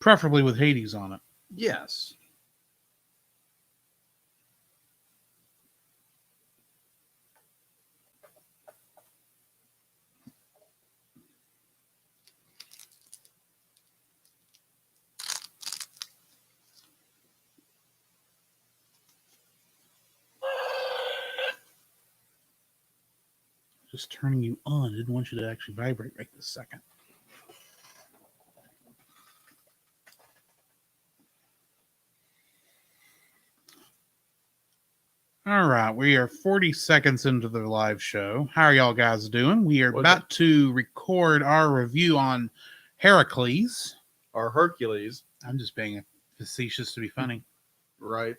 Preferably with Hades on it. Yes. Just turning you on. I didn't want you to actually vibrate right this second. All right, we are 40 seconds into the live show. How are y'all guys doing? We are about to record our review on Hercules. Or Hercules. I'm just being facetious to be funny. Right.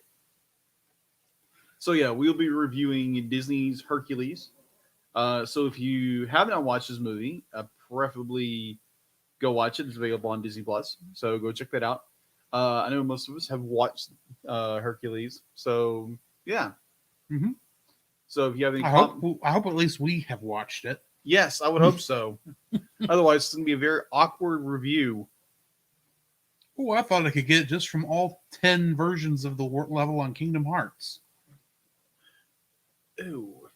So yeah, we'll be reviewing Disney's Hercules. So if you have not watched this movie, preferably go watch it. It's available on Disney Plus, so go check that out. I know most of us have watched Hercules, so yeah. Mm-hmm. So if you have any, I hope at least we have watched it. Yes, I would hope so. Otherwise, it's going to be a very awkward review. Oh, I thought I could get it just from all 10 versions of the level on Kingdom Hearts. Ew.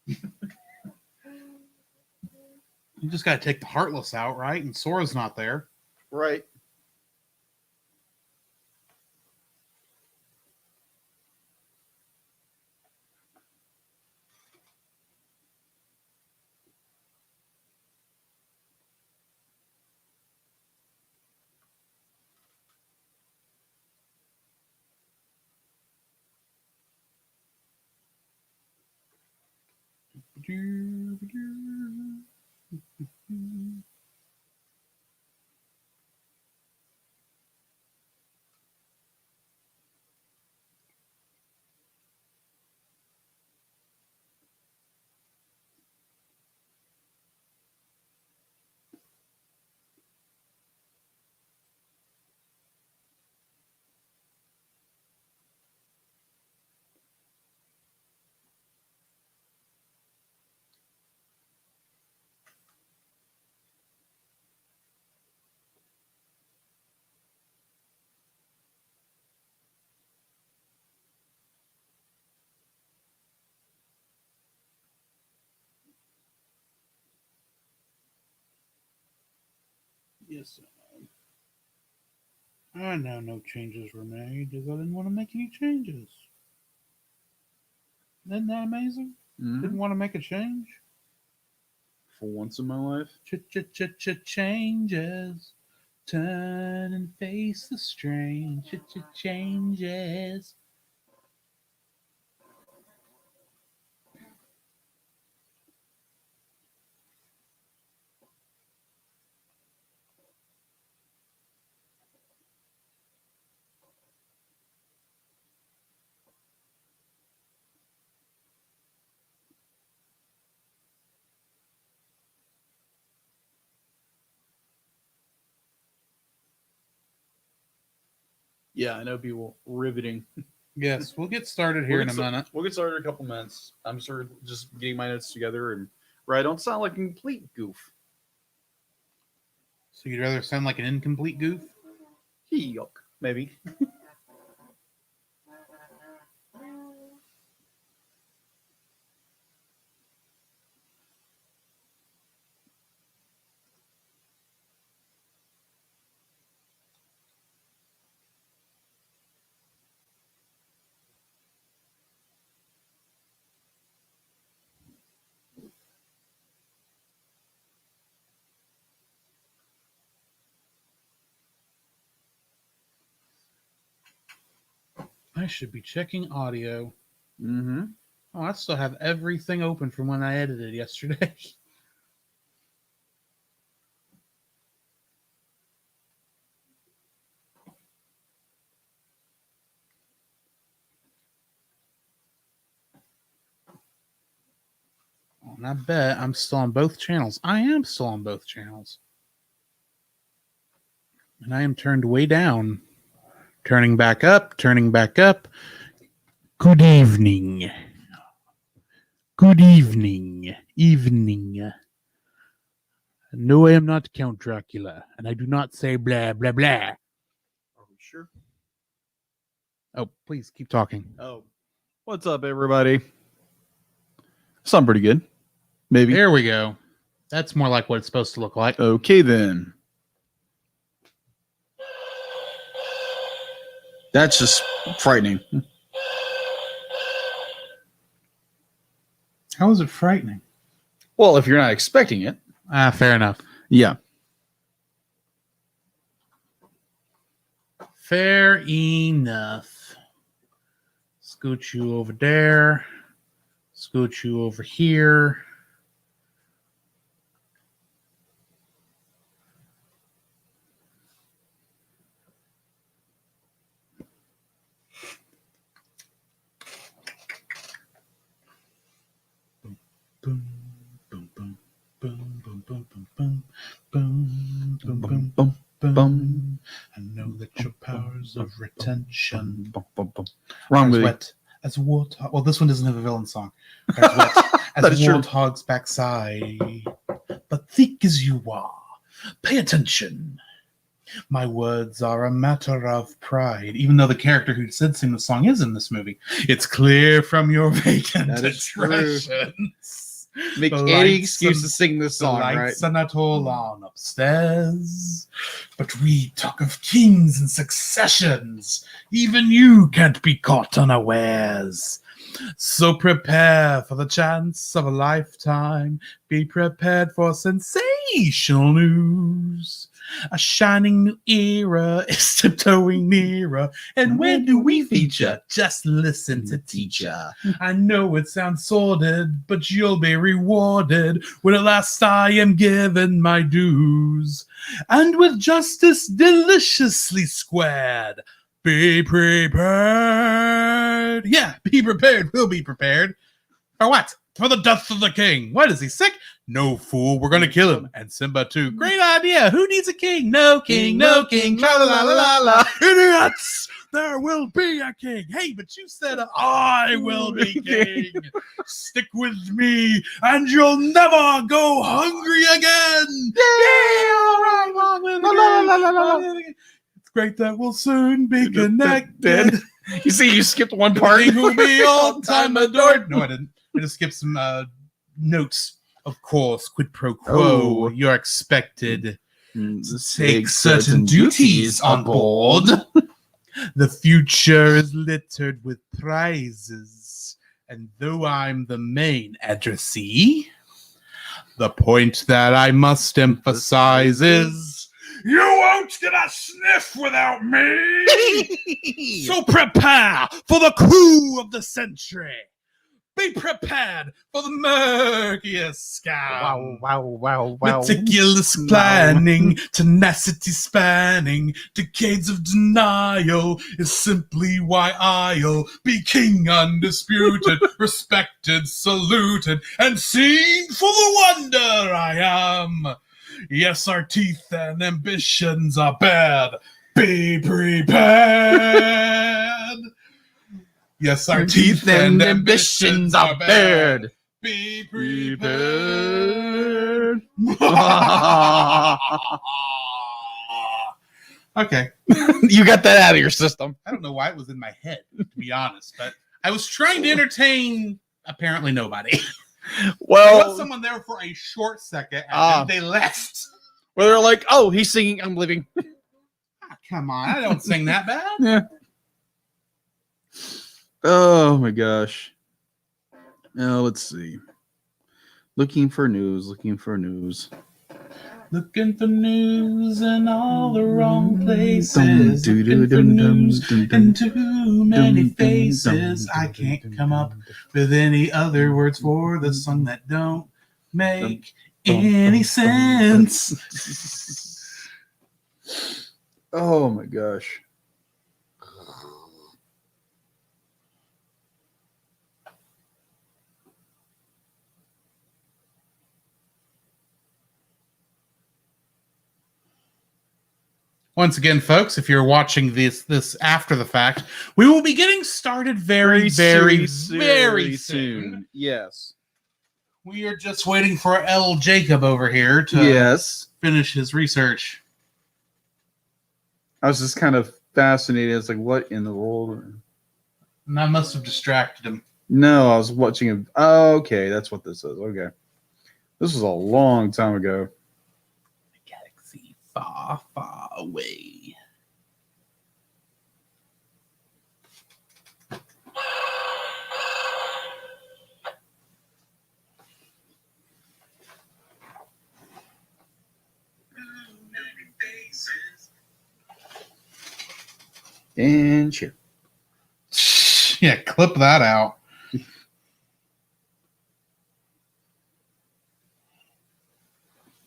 You just got to take the Heartless out, right? And Sora's not there. Right. Yes. I know no changes were made because I didn't want to make any changes. Isn't that amazing? Mm-hmm. Didn't want to make a change. For once in my life. Changes. Turn and face the strange. Changes. Yeah, I know people riveting. Yes, we'll get started here in a minute. We'll get started in a couple minutes. I'm sort of just getting my notes together, and I don't sound like a complete goof. So you'd rather sound like an incomplete goof? Yuck, maybe. I should be checking audio. Mm-hmm. Oh, I still have everything open from when I edited yesterday. And I bet I'm still on both channels. I am still on both channels. And I am turned way down. Turning back up, turning back up. Good evening. Good evening. Evening. No, I am not Count Dracula, and I do not say blah, blah, blah. sure. Oh, please keep talking. Oh, what's up, everybody? Sound pretty good. Maybe. There we go. That's more like what it's supposed to look like. Okay, then. That's just frightening. How is it frightening? Well, if you're not expecting it. Fair enough. Yeah. Fair enough. Scoot you over there. Scoot you over here. Boom, boom, boom, boom, boom, boom, boom, boom, boom, boom, boom, boom, boom. I know that your powers of retention Wrong as movie. wet as warthog. Well, this one doesn't have a villain song. As wet That as is true. warthog's backside, but thick as you are. Pay attention. My words are a matter of pride. Even though the character who did sing the song is in this movie, it's clear from your vacant That is true. expressions. Make The any lights excuse and- to sing this The song, right? lights are not all on upstairs, but we talk of kings and successions. Even you can't be caught unawares. So prepare for the chance of a lifetime. Be prepared for sensational news. A shining new era is tiptoeing nearer. And when do we feature? Just listen to teacher. I know it sounds sordid, but you'll be rewarded when at last I am given my dues. And with justice deliciously squared, be prepared. Yeah, be prepared. We'll be prepared. For what? For the death of the king. What, is he sick? No, fool. We're going to kill him. And Simba too. Great idea. Who needs a king? No king, no king. La la la la la. Idiots! There will be a king. Hey, but you said I will be king. Stick with me and you'll never go hungry again. It's great that we'll soon be connected. You see, you skipped one part. He will be all time adored. No, I didn't. I just skipped some notes. Of course, quid pro quo. Oh. You're expected to take certain duties on board. The future is littered with prizes, and though I'm the main addressee, the point that I must emphasize is you won't get a sniff without me. So prepare for the coup of the century. Be prepared for the murkiest scam. Wow. Meticulous planning, tenacity spanning, decades of denial is simply why I'll be king undisputed, respected, saluted, and seen for the wonder I am. Yes, our teeth and ambitions are bad. Be prepared. Yes, our teeth and ambitions are bad. Be prepared. Okay. You got that out of your system. I don't know why it was in my head, to be honest, but I was trying to entertain apparently nobody. There was Well, someone there for a short second, and then they left. where they're like, oh, he's singing, I'm leaving. Come on, I don't sing that bad. Yeah. Oh my gosh. Now let's see. Looking for news. Looking for news in all the wrong places. Looking for news in too many faces. I can't come up with any other words for the song that don't make any sense. Oh my gosh. Once again, folks, if you're watching this after the fact, we will be getting started very soon. Yes. We are just waiting for L. Jacob over here to Yes. finish his research. I was just kind of fascinated. It's like, what in the world? And I must have distracted him. No, I was watching him. Oh, okay, that's what this is. Okay. This was a long time ago. A galaxy far, far away. And shit. Yeah, clip that out.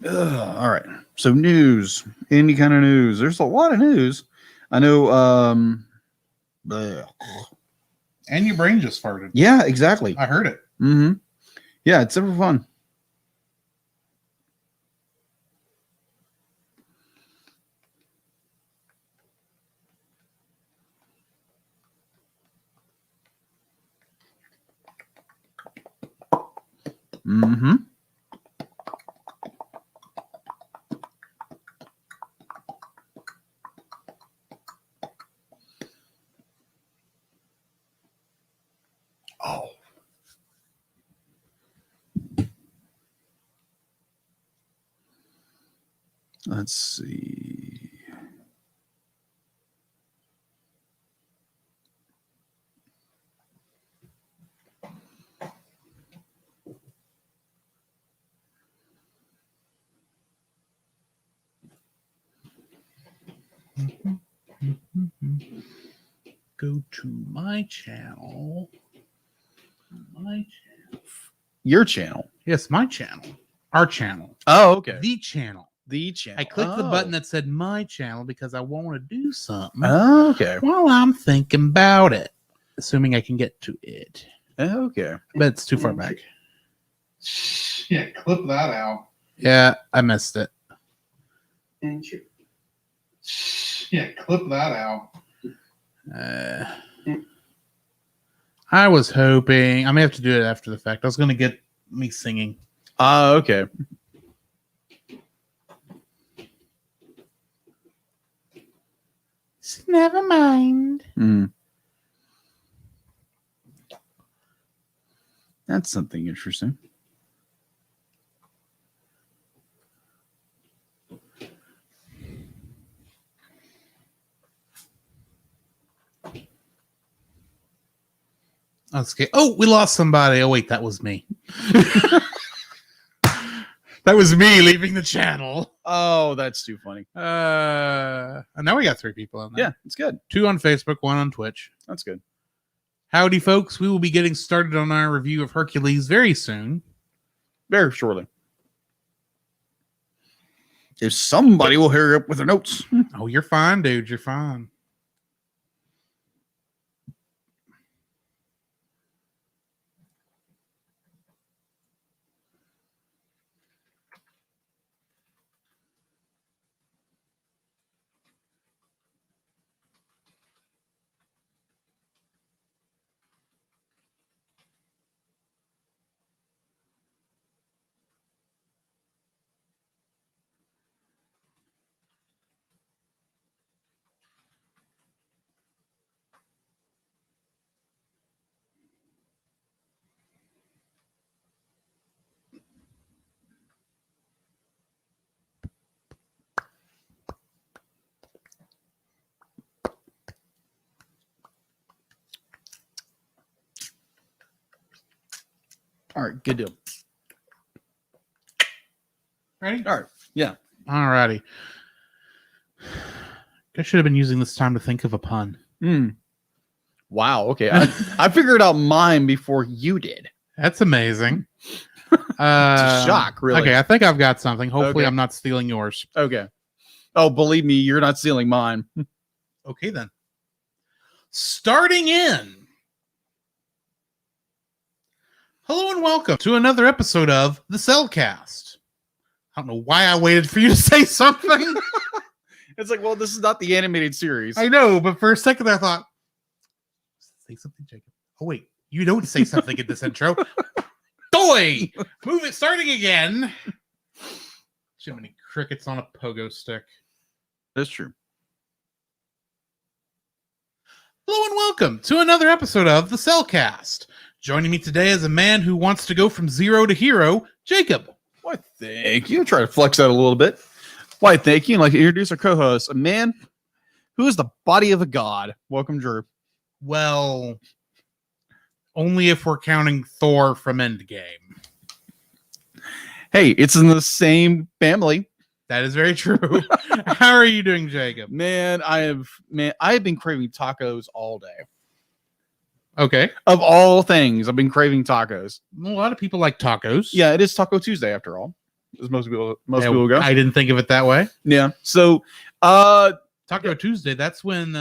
All right. So news. Any kind of news. There's a lot of news. I know. bleh. And your brain just farted. Yeah, exactly. I heard it. Mm-hmm. Yeah, it's super fun. Mm-hmm. Oh. Let's see. Go to my channel. My channel. Your channel. Yes, my channel. Our channel. Oh, okay. The channel. The channel. I clicked the button that said my channel because I want to do something Oh, okay. while I'm thinking about it. Assuming I can get to it. Okay. But it's too far back. Yeah, clip that out. Yeah, I missed it. Yeah, clip that out. I was hoping I may have to do it after the fact. I was going to get me singing. Okay. Never mind. That's something interesting. Okay. Oh, we lost somebody. Oh, wait, that was me. That was me leaving the channel. Oh, that's too funny. And now we got 3 people on there. Yeah, it's good. 2 on Facebook, 1 on Twitch. That's good. Howdy, folks. We will be getting started on our review of Hercules very soon. Very shortly. If somebody will hurry up with their notes. Oh, you're fine, dude. You're fine. All right, good deal. Ready? All right, yeah. All righty. I should have been using this time to think of a pun. Wow, okay. I figured out mine before you did. That's amazing. It's a shock, really. Okay, I think I've got something. Hopefully, Okay. I'm not stealing yours. Okay. Oh, believe me, you're not stealing mine. Okay, then. Starting in. Hello and welcome to another episode of The Cellcast. I don't know why I waited for you to say something. It's like, well, this is not the animated series. I know, but for a second I thought, say something, Jacob. Oh, wait. You don't say something in this intro. Doy! Move it, starting again. Too many crickets on a pogo stick. That's true. Hello and welcome to another episode of the Cellcast. Joining me today is a man who wants to go from zero to hero, Jacob. Why, thank you. Try to flex that a little bit. Why, thank you. I'd like to introduce our co-host, a man who is the body of a god. Welcome, Drew. Well, only if we're counting Thor from Endgame. Hey, it's in the same family. That is very true. How are you doing, Jacob? Man, I have been craving tacos all day. Okay. Of all things, I've been craving tacos. A lot of people like tacos. Yeah, it is Taco Tuesday after all. As most people go. I didn't think of it that way. Yeah. So, Taco Tuesday. That's when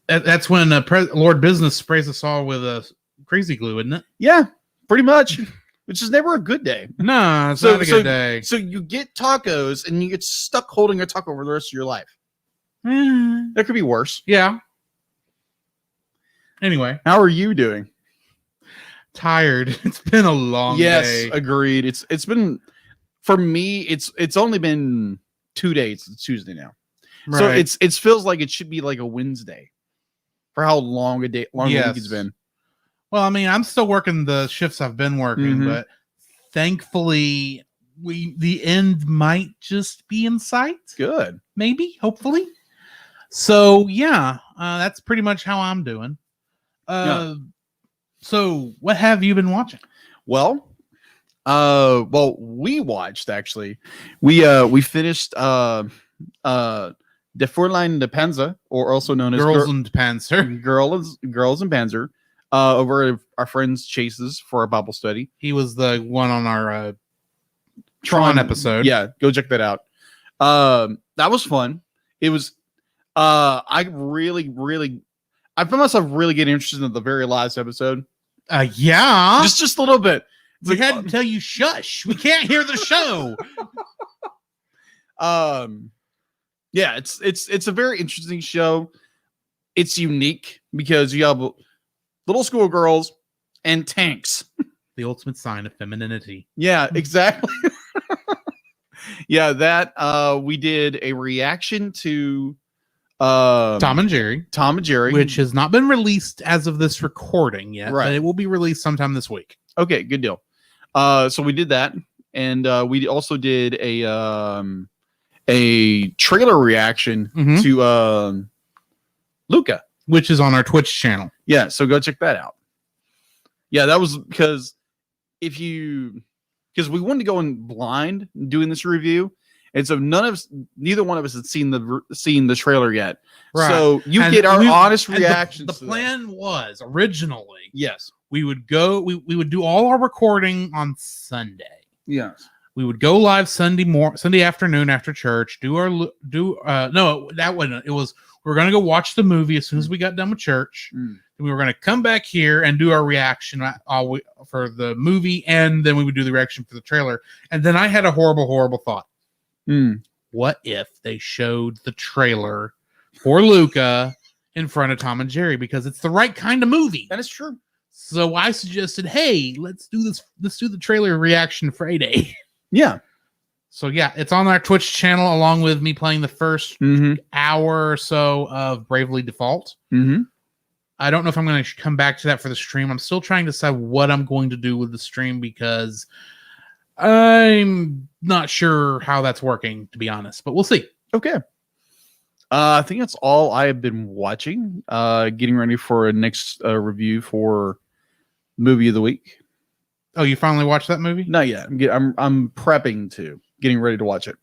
that's when Lord Business sprays us all with crazy glue, isn't it? Yeah, pretty much. Which is never a good day. No, it's not a good day. So you get tacos and you get stuck holding a taco for the rest of your life. That could be worse. Yeah. Anyway, how are you doing? Tired. It's been a long day. Yes, agreed. It's been, for me, it's only been 2 days. It's Tuesday now. Right. So it feels like it should be like a Wednesday for how long a week it's been. Well, I mean, I'm still working the shifts I've been working, but thankfully the end might just be in sight. Good. Maybe, hopefully. So yeah, that's pretty much how I'm doing. So what have you been watching? Well, we watched actually. We finished De Fräulein de Panzer, or also known as Girls and Panzer. Girls and Panzer. Over at our friend's Chase's for our Bible study. He was the one on our Tron episode. Yeah, go check that out. That was fun. It was. I found myself really getting interested in the very last episode. Yeah, just a little bit. We had to tell you, shush. We can't hear the show. Yeah, it's a very interesting show. It's unique because you have little schoolgirls and tanks. The ultimate sign of femininity. Yeah, exactly. Yeah, that we did a reaction to Tom and Jerry, which has not been released as of this recording yet, right? But it will be released sometime this week. Okay, good deal. So we did that, and we also did a trailer reaction to Luca, which is on our Twitch channel. Yeah, so go check that out. Yeah, that was because we wanted to go in blind doing this review, and so neither one of us had seen the trailer yet. Right. So you get our honest reactions. The plan was originally, yes, we would go. We would do all our recording on Sunday. Yes, we would go live Sunday afternoon after church. We were going to go watch the movie as soon as we got done with church. And we were going to come back here and do our reaction for the movie, and then we would do the reaction for the trailer. And then I had a horrible, horrible thought. What if they showed the trailer for Luca in front of Tom and Jerry? Because it's the right kind of movie. That is true. So I suggested, hey, let's do this. Let's do the trailer reaction Friday. Yeah. So yeah, it's on our Twitch channel along with me playing the first hour or so of Bravely Default. I don't know if I'm going to come back to that for the stream. I'm still trying to decide what I'm going to do with the stream because I'm not sure how that's working, to be honest, but we'll see. Okay. I think that's all I have been watching. Getting ready for a next review for Movie of the Week. Oh, you finally watched that movie? Not yet. I'm prepping to. Getting ready to watch it.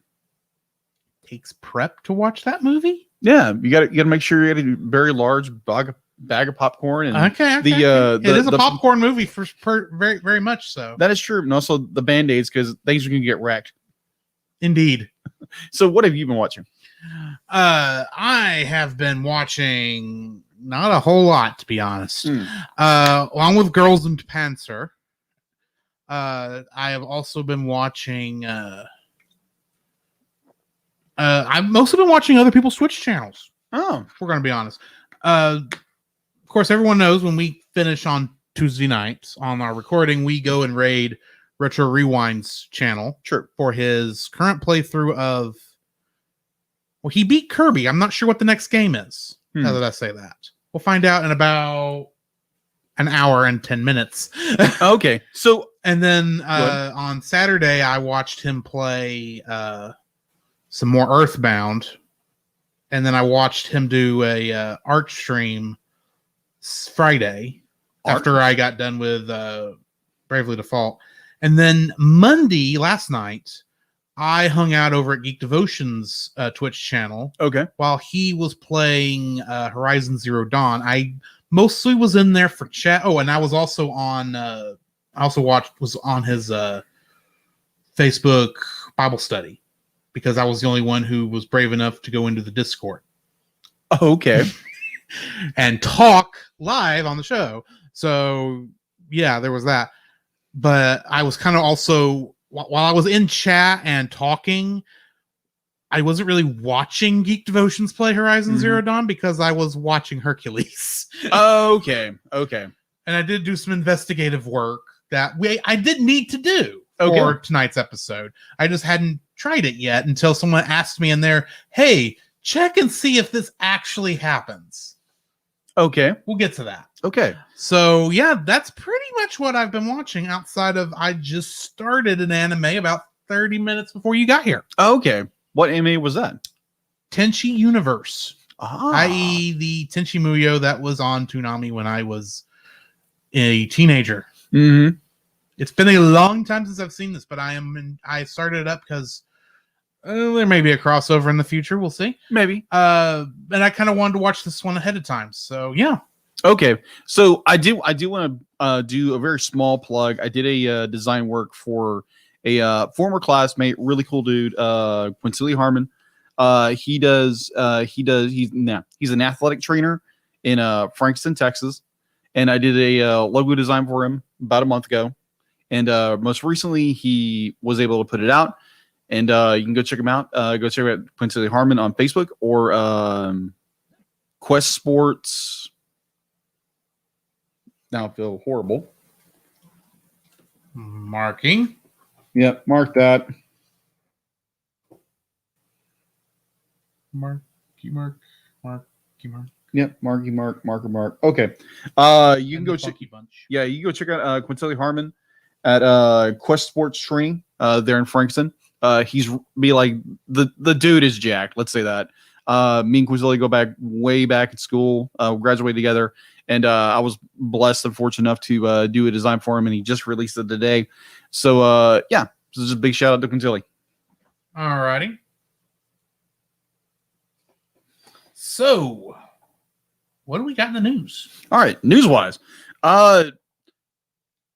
Takes prep to watch that movie? Yeah, you got to make sure you get a very large bag of popcorn. And okay. It is a popcorn movie for very, very much so. That is true, and also the Band-Aids because things are going to get wrecked. Indeed. So, what have you been watching? I have been watching not a whole lot, to be honest. Along with Girls and Panzer. I have also been watching. I've mostly been watching other people's Twitch channels. Oh, we're gonna be honest. Of course, everyone knows when we finish on Tuesday nights on our recording, we go and raid Retro Rewind's channel. Sure. For his current playthrough of Well, he beat Kirby. I'm not sure what the next game is. How Hmm. did I say that? We'll find out in about an hour and 10 minutes. Okay, so And then ahead. on Saturday, I watched him play some more Earthbound. And then I watched him do a art stream Friday after I got done with Bravely Default. And then Monday, last night, I hung out over at Geek Devotion's Twitch channel Okay. while he was playing Horizon Zero Dawn. I mostly was in there for chat. Oh, and I was also on. I also was on his Facebook Bible study because I was the only one who was brave enough to go into the Discord Okay. and talk live on the show. So yeah, there was that. But I was kind of also, while I was in chat and talking, I wasn't really watching Geek Devotions play Horizon Zero Dawn because I was watching Hercules. Okay. And I did do some investigative work that I did need to do for tonight's episode. I just hadn't tried it yet until someone asked me in there, hey, check and see if this actually happens. Okay. We'll get to that. Okay. So yeah, that's pretty much what I've been watching outside of I just started an anime about 30 minutes before you got here. Okay. What anime was that? Tenchi Universe. Ah. I.e. the Tenchi Muyo that was on Toonami when I was a teenager. Mm-hmm. It's been a long time since I've seen this, but I started it up because there may be a crossover in the future. We'll see. Maybe. And I kind of wanted to watch this one ahead of time. So yeah. Okay. So I do want to do a very small plug. I did a design work for a former classmate, really cool dude, Quincy Harmon. He's an athletic trainer in Frankston, Texas. And I did a logo design for him about a month ago. And most recently, he was able to put it out. And you can go check him out. Go check out Quincy Harmon on Facebook or Quest Sports. Now I feel horrible. Marking. Yep, mark that. Mark. Yep, mark. Okay. You can go check. Yeah, you can go check out Quincy Harmon at Quest Sports Training there in Frankston. He's be like the dude is jacked. Let's say that. Me and Quincy go way back at school. Graduated together, and I was blessed and fortunate enough to do a design for him, and he just released it today. So yeah, this is a big shout out to Quincy. Alrighty. So, what do we got in the news? All right, news-wise,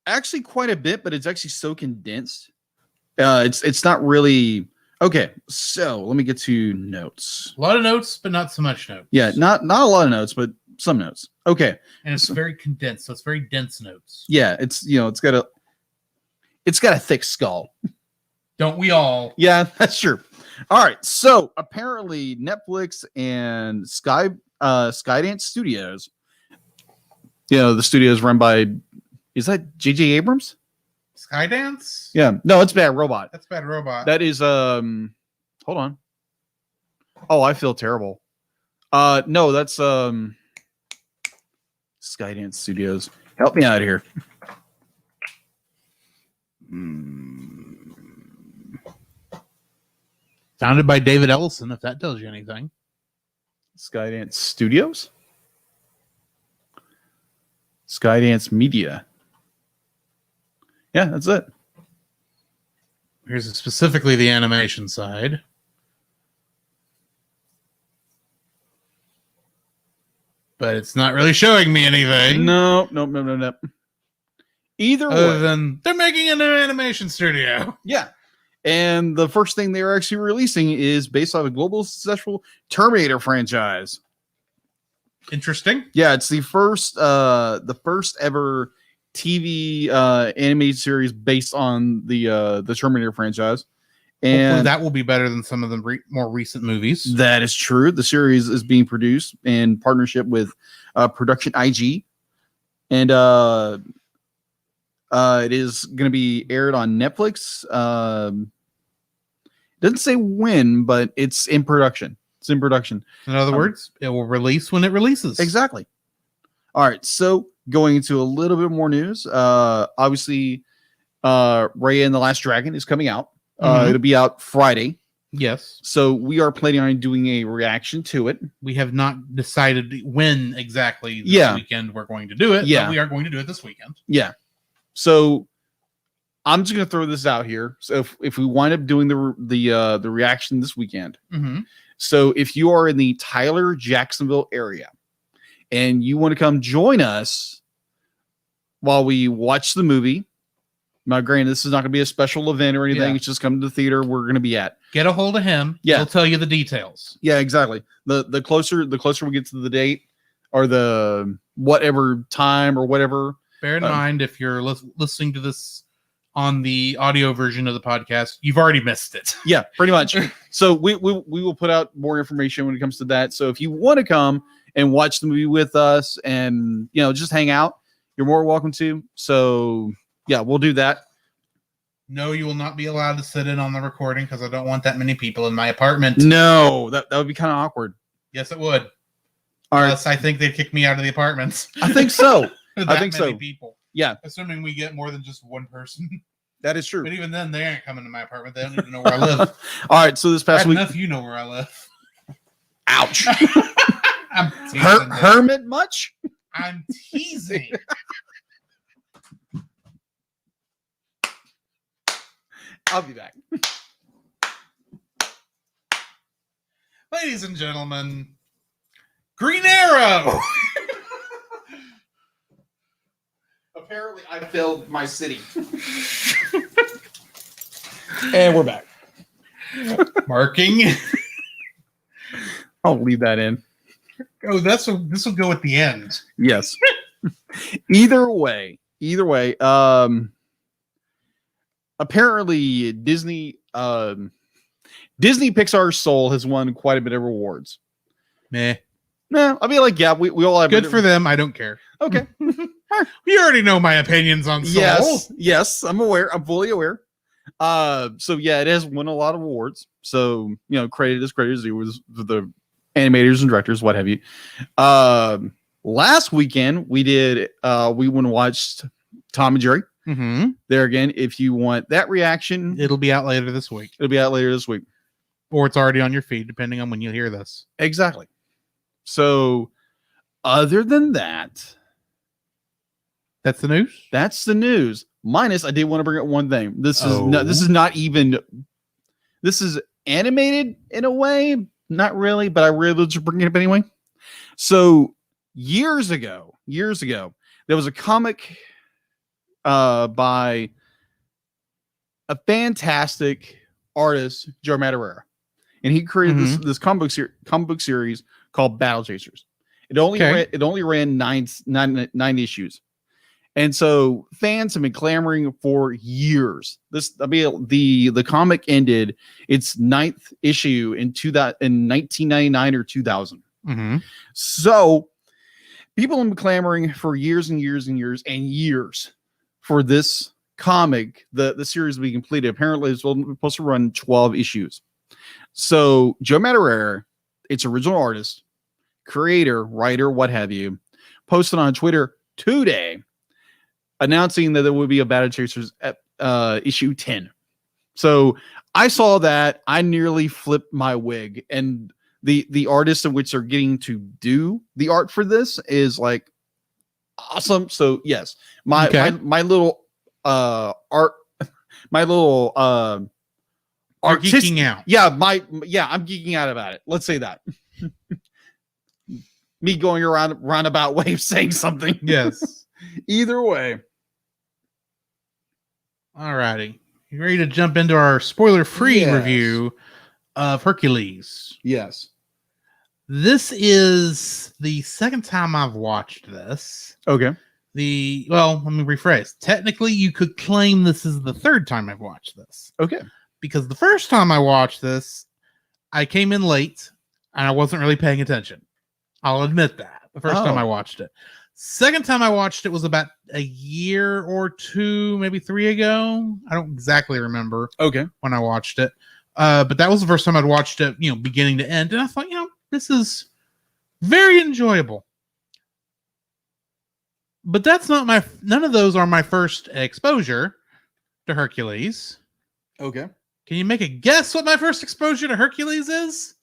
actually quite a bit, but it's actually so condensed. It's not really okay. So let me get to notes. A lot of notes, but not so much notes. Yeah, not a lot of notes, but some notes. Okay, and it's very condensed, so it's very dense notes. Yeah, it's got a thick skull. Don't we all? Yeah, that's true. All right, so apparently Netflix and Skydance Studios, the studio is run by, is that J.J. Abrams? Skydance? Yeah, no, it's Bad Robot. That's Bad Robot. That is hold on. Oh, I feel terrible. No, that's Skydance Studios. Help me out here. Founded by David Ellison, if that tells you anything. Skydance Studios? Skydance Media. Yeah, that's it. Here's specifically the animation side. But it's not really showing me anything. No. Either way. Than they're making a new animation studio. Yeah. And the first thing they're actually releasing is based on a global successful Terminator franchise. Interesting. Yeah, it's the first ever TV animated series based on the Terminator franchise. And hopefully that will be better than some of the more recent movies. That is true. The series is being produced in partnership with Production IG. And it is going to be aired on Netflix. Doesn't say when, but it's in production. It's in production. In other words, it will release when it releases. Exactly. All right. So going into a little bit more news, obviously, Raya and the Last Dragon is coming out. It'll be out Friday. Yes. So we are planning on doing a reaction to it. We have not decided when exactly this weekend we're going to do it. Yeah. But we are going to do it this weekend. Yeah. So I'm just going to throw this out here. So if we wind up doing the reaction this weekend, so if you are in the Tyler, Jacksonville area and you want to come join us while we watch the movie, now, granted, this is not going to be a special event or anything. It's just come to the theater we're going to be at. Get a hold of him. Yeah. He'll tell you the details. Yeah, exactly. The closer we get to the date or the whatever time or whatever. Bear in mind, if you're listening to this on the audio version of the podcast, you've already missed it. Yeah, pretty much. So we will put out more information when it comes to that. So if you want to come and watch the movie with us and, just hang out, you're more welcome to. So yeah, we'll do that. No, you will not be allowed to sit in on the recording because I don't want that many people in my apartment. No, that would be kind of awkward. Yes, it would. All right. I think they'd kick me out of the apartments. I think so. I think so. People. Yeah. Assuming we get more than just one person. That is true. But even then, they ain't coming to my apartment. They don't even know where I live. All right. So this past week. Enough you know where I live. Ouch. I'm hermit much? I'm teasing. I'll be back. Ladies and gentlemen, Green Arrow. Apparently, I failed my city. And we're back. Marking. I'll leave that in. Oh, this will go at the end. Yes. Either way. Apparently, Disney Pixar's Soul has won quite a bit of awards. Meh. No, I mean, we all have good for them. I don't care. Okay. You already know my opinions on Soul. Yes, I'm aware. I'm fully aware. So yeah, it has won a lot of awards. So credit is credit is due with the animators and directors, what have you. Last weekend we went and watched Tom and Jerry. There again, if you want that reaction, it'll be out later this week. Or it's already on your feed, depending on when you hear this. Exactly. So, other than that, that's the news. That's the news. Minus, I did want to bring up one thing. This is animated in a way, not really, but I really just bring it up anyway. So, years ago, there was a comic by a fantastic artist, Joe Madureira, and he created this comic book series called Battle Chasers. It only ran nine issues, and so fans have been clamoring for years. The comic ended its 9th issue in 1999 or 2000. So people have been clamoring for years and years and years and years for this comic, the series to be completed. Apparently, it's supposed to run 12 issues. So Joe Madureira, its original artist, creator, writer, what have you, posted on Twitter today announcing that there would be a Battle Chasers issue 10. So I saw that. I nearly flipped my wig. And the artist in which they're getting to do the art for this is like awesome. So yes, my little art, my little geeking out. Yeah, I'm geeking out about it. Let's say that. Me going around roundabout way of saying something. Yes. Either way. All righty. You ready to jump into our spoiler-free review of Hercules? Yes. This is the second time I've watched this. Okay. Let me rephrase. Technically, you could claim this is the third time I've watched this. Okay. Because the first time I watched this, I came in late and I wasn't really paying attention. I'll admit that. The first time I watched it. Second time I watched it was about a year or two, maybe 3 ago. I don't exactly remember. Okay. When I watched it. But that was the first time I'd watched it, beginning to end, and I thought, this is very enjoyable. But that's not none of those are my first exposure to Hercules. Okay. Can you make a guess what my first exposure to Hercules is?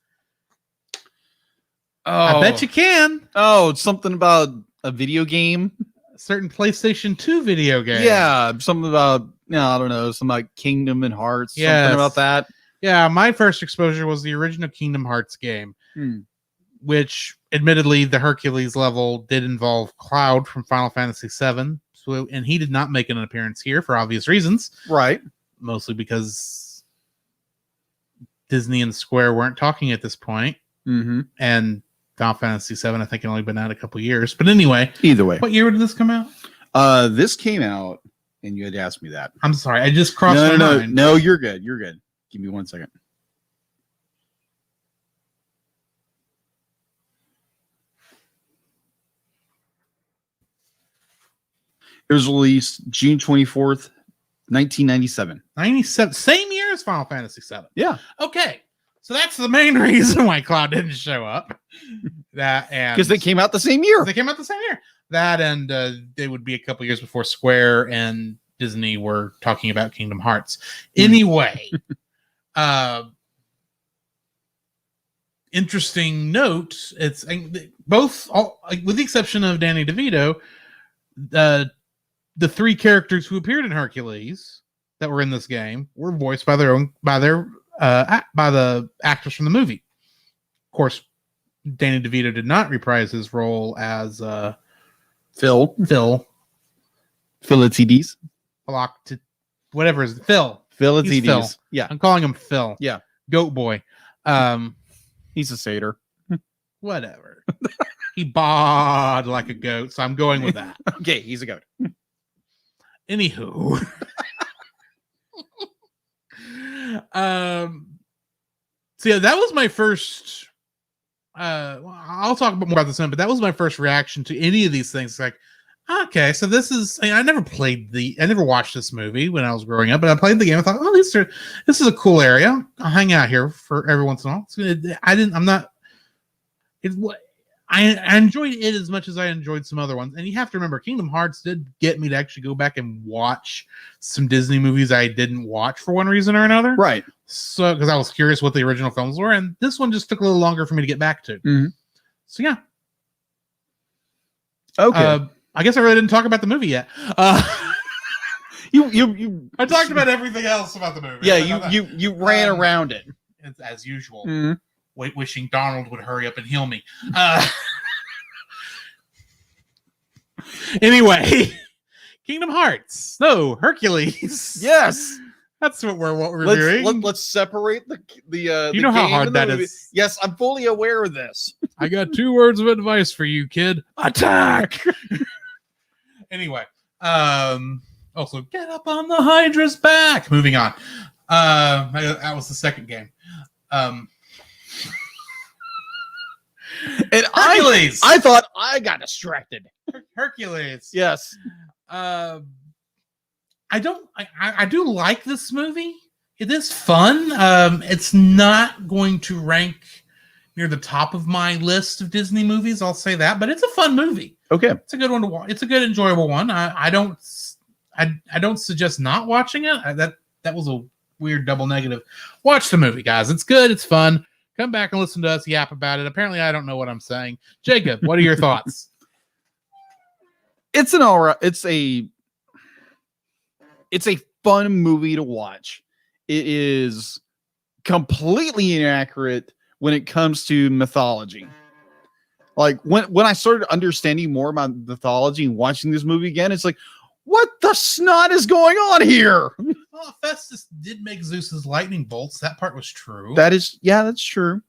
I bet you can. Oh, it's something about a video game. A certain PlayStation 2 video game. Yeah, something about I don't know, something like Kingdom and Hearts. Yes. Something about that. Yeah, my first exposure was the original Kingdom Hearts game, which, admittedly, the Hercules level did involve Cloud from Final Fantasy VII, and he did not make an appearance here for obvious reasons. Right. Mostly because Disney and Square weren't talking at this point, and Final Fantasy VII, I think, had only been out a couple years. But anyway, either way, what year did this come out? This came out, and you had to ask me that. I'm sorry, I just crossed my mind. No, you're good. You're good. Give me 1 second. It was released June 24th, 1997. 97, same year as Final Fantasy VII. Yeah. Okay, so that's the main reason why Cloud didn't show up. Because they came out the same year. They came out the same year. That and they would be a couple years before Square and Disney were talking about Kingdom Hearts. Anyway, interesting note. It's both, with the exception of Danny DeVito, the three characters who appeared in Hercules that were in this game were voiced by the actors from the movie. Of course, Danny DeVito did not reprise his role as Phil. Philatides. Whatever is Phil. Philatides. Phil. Yeah. I'm calling him Phil. Yeah. Goat boy. He's a satyr. Whatever. He bawed like a goat, so I'm going with that. Okay, he's a goat. Anywho. So yeah, that was my first I'll talk more about this in, but that was my first reaction to any of these things. Like, okay, so this is, I never watched this movie when I was growing up, but I played the game. I thought, oh, this is a cool area. I'll hang out here for every once in a while. I enjoyed it as much as I enjoyed some other ones. And you have to remember, Kingdom Hearts did get me to actually go back and watch some Disney movies I didn't watch for one reason or another. Right. So, because I was curious what the original films were, and this one just took a little longer for me to get back to. Mm-hmm. So, yeah. Okay. I guess I really didn't talk about the movie yet. You I talked about everything else about the movie. Yeah, you ran around it. As usual. Mm-hmm. Wishing Donald would hurry up and heal me. Anyway, Kingdom Hearts. No, Hercules. Yes. That's what we're reviewing. Let's separate the you know how hard that is. Yes, I'm fully aware of this. I got 2 words of advice for you, kid. Attack. Anyway, also get up on the Hydra's back. Moving on. That was the second game. And Hercules. I thought I got distracted. Hercules. Yes. I do like this movie. It is fun. It's not going to rank near the top of my list of Disney movies, I'll say that, but it's a fun movie. Okay. It's a good one to watch. It's a good, enjoyable one. I don't suggest not watching it. That was a weird double negative. Watch the movie, guys. It's good. It's fun. Come back and listen to us yap about it. Apparently, I don't know what I'm saying. Jacob, what are your thoughts? It's an all right. It's a fun movie to watch. It is completely inaccurate when it comes to mythology. Like when I started understanding more about mythology and watching this movie again, it's like, what the snot is going on here? Well, Festus did make Zeus's lightning bolts. That part was true. That's true.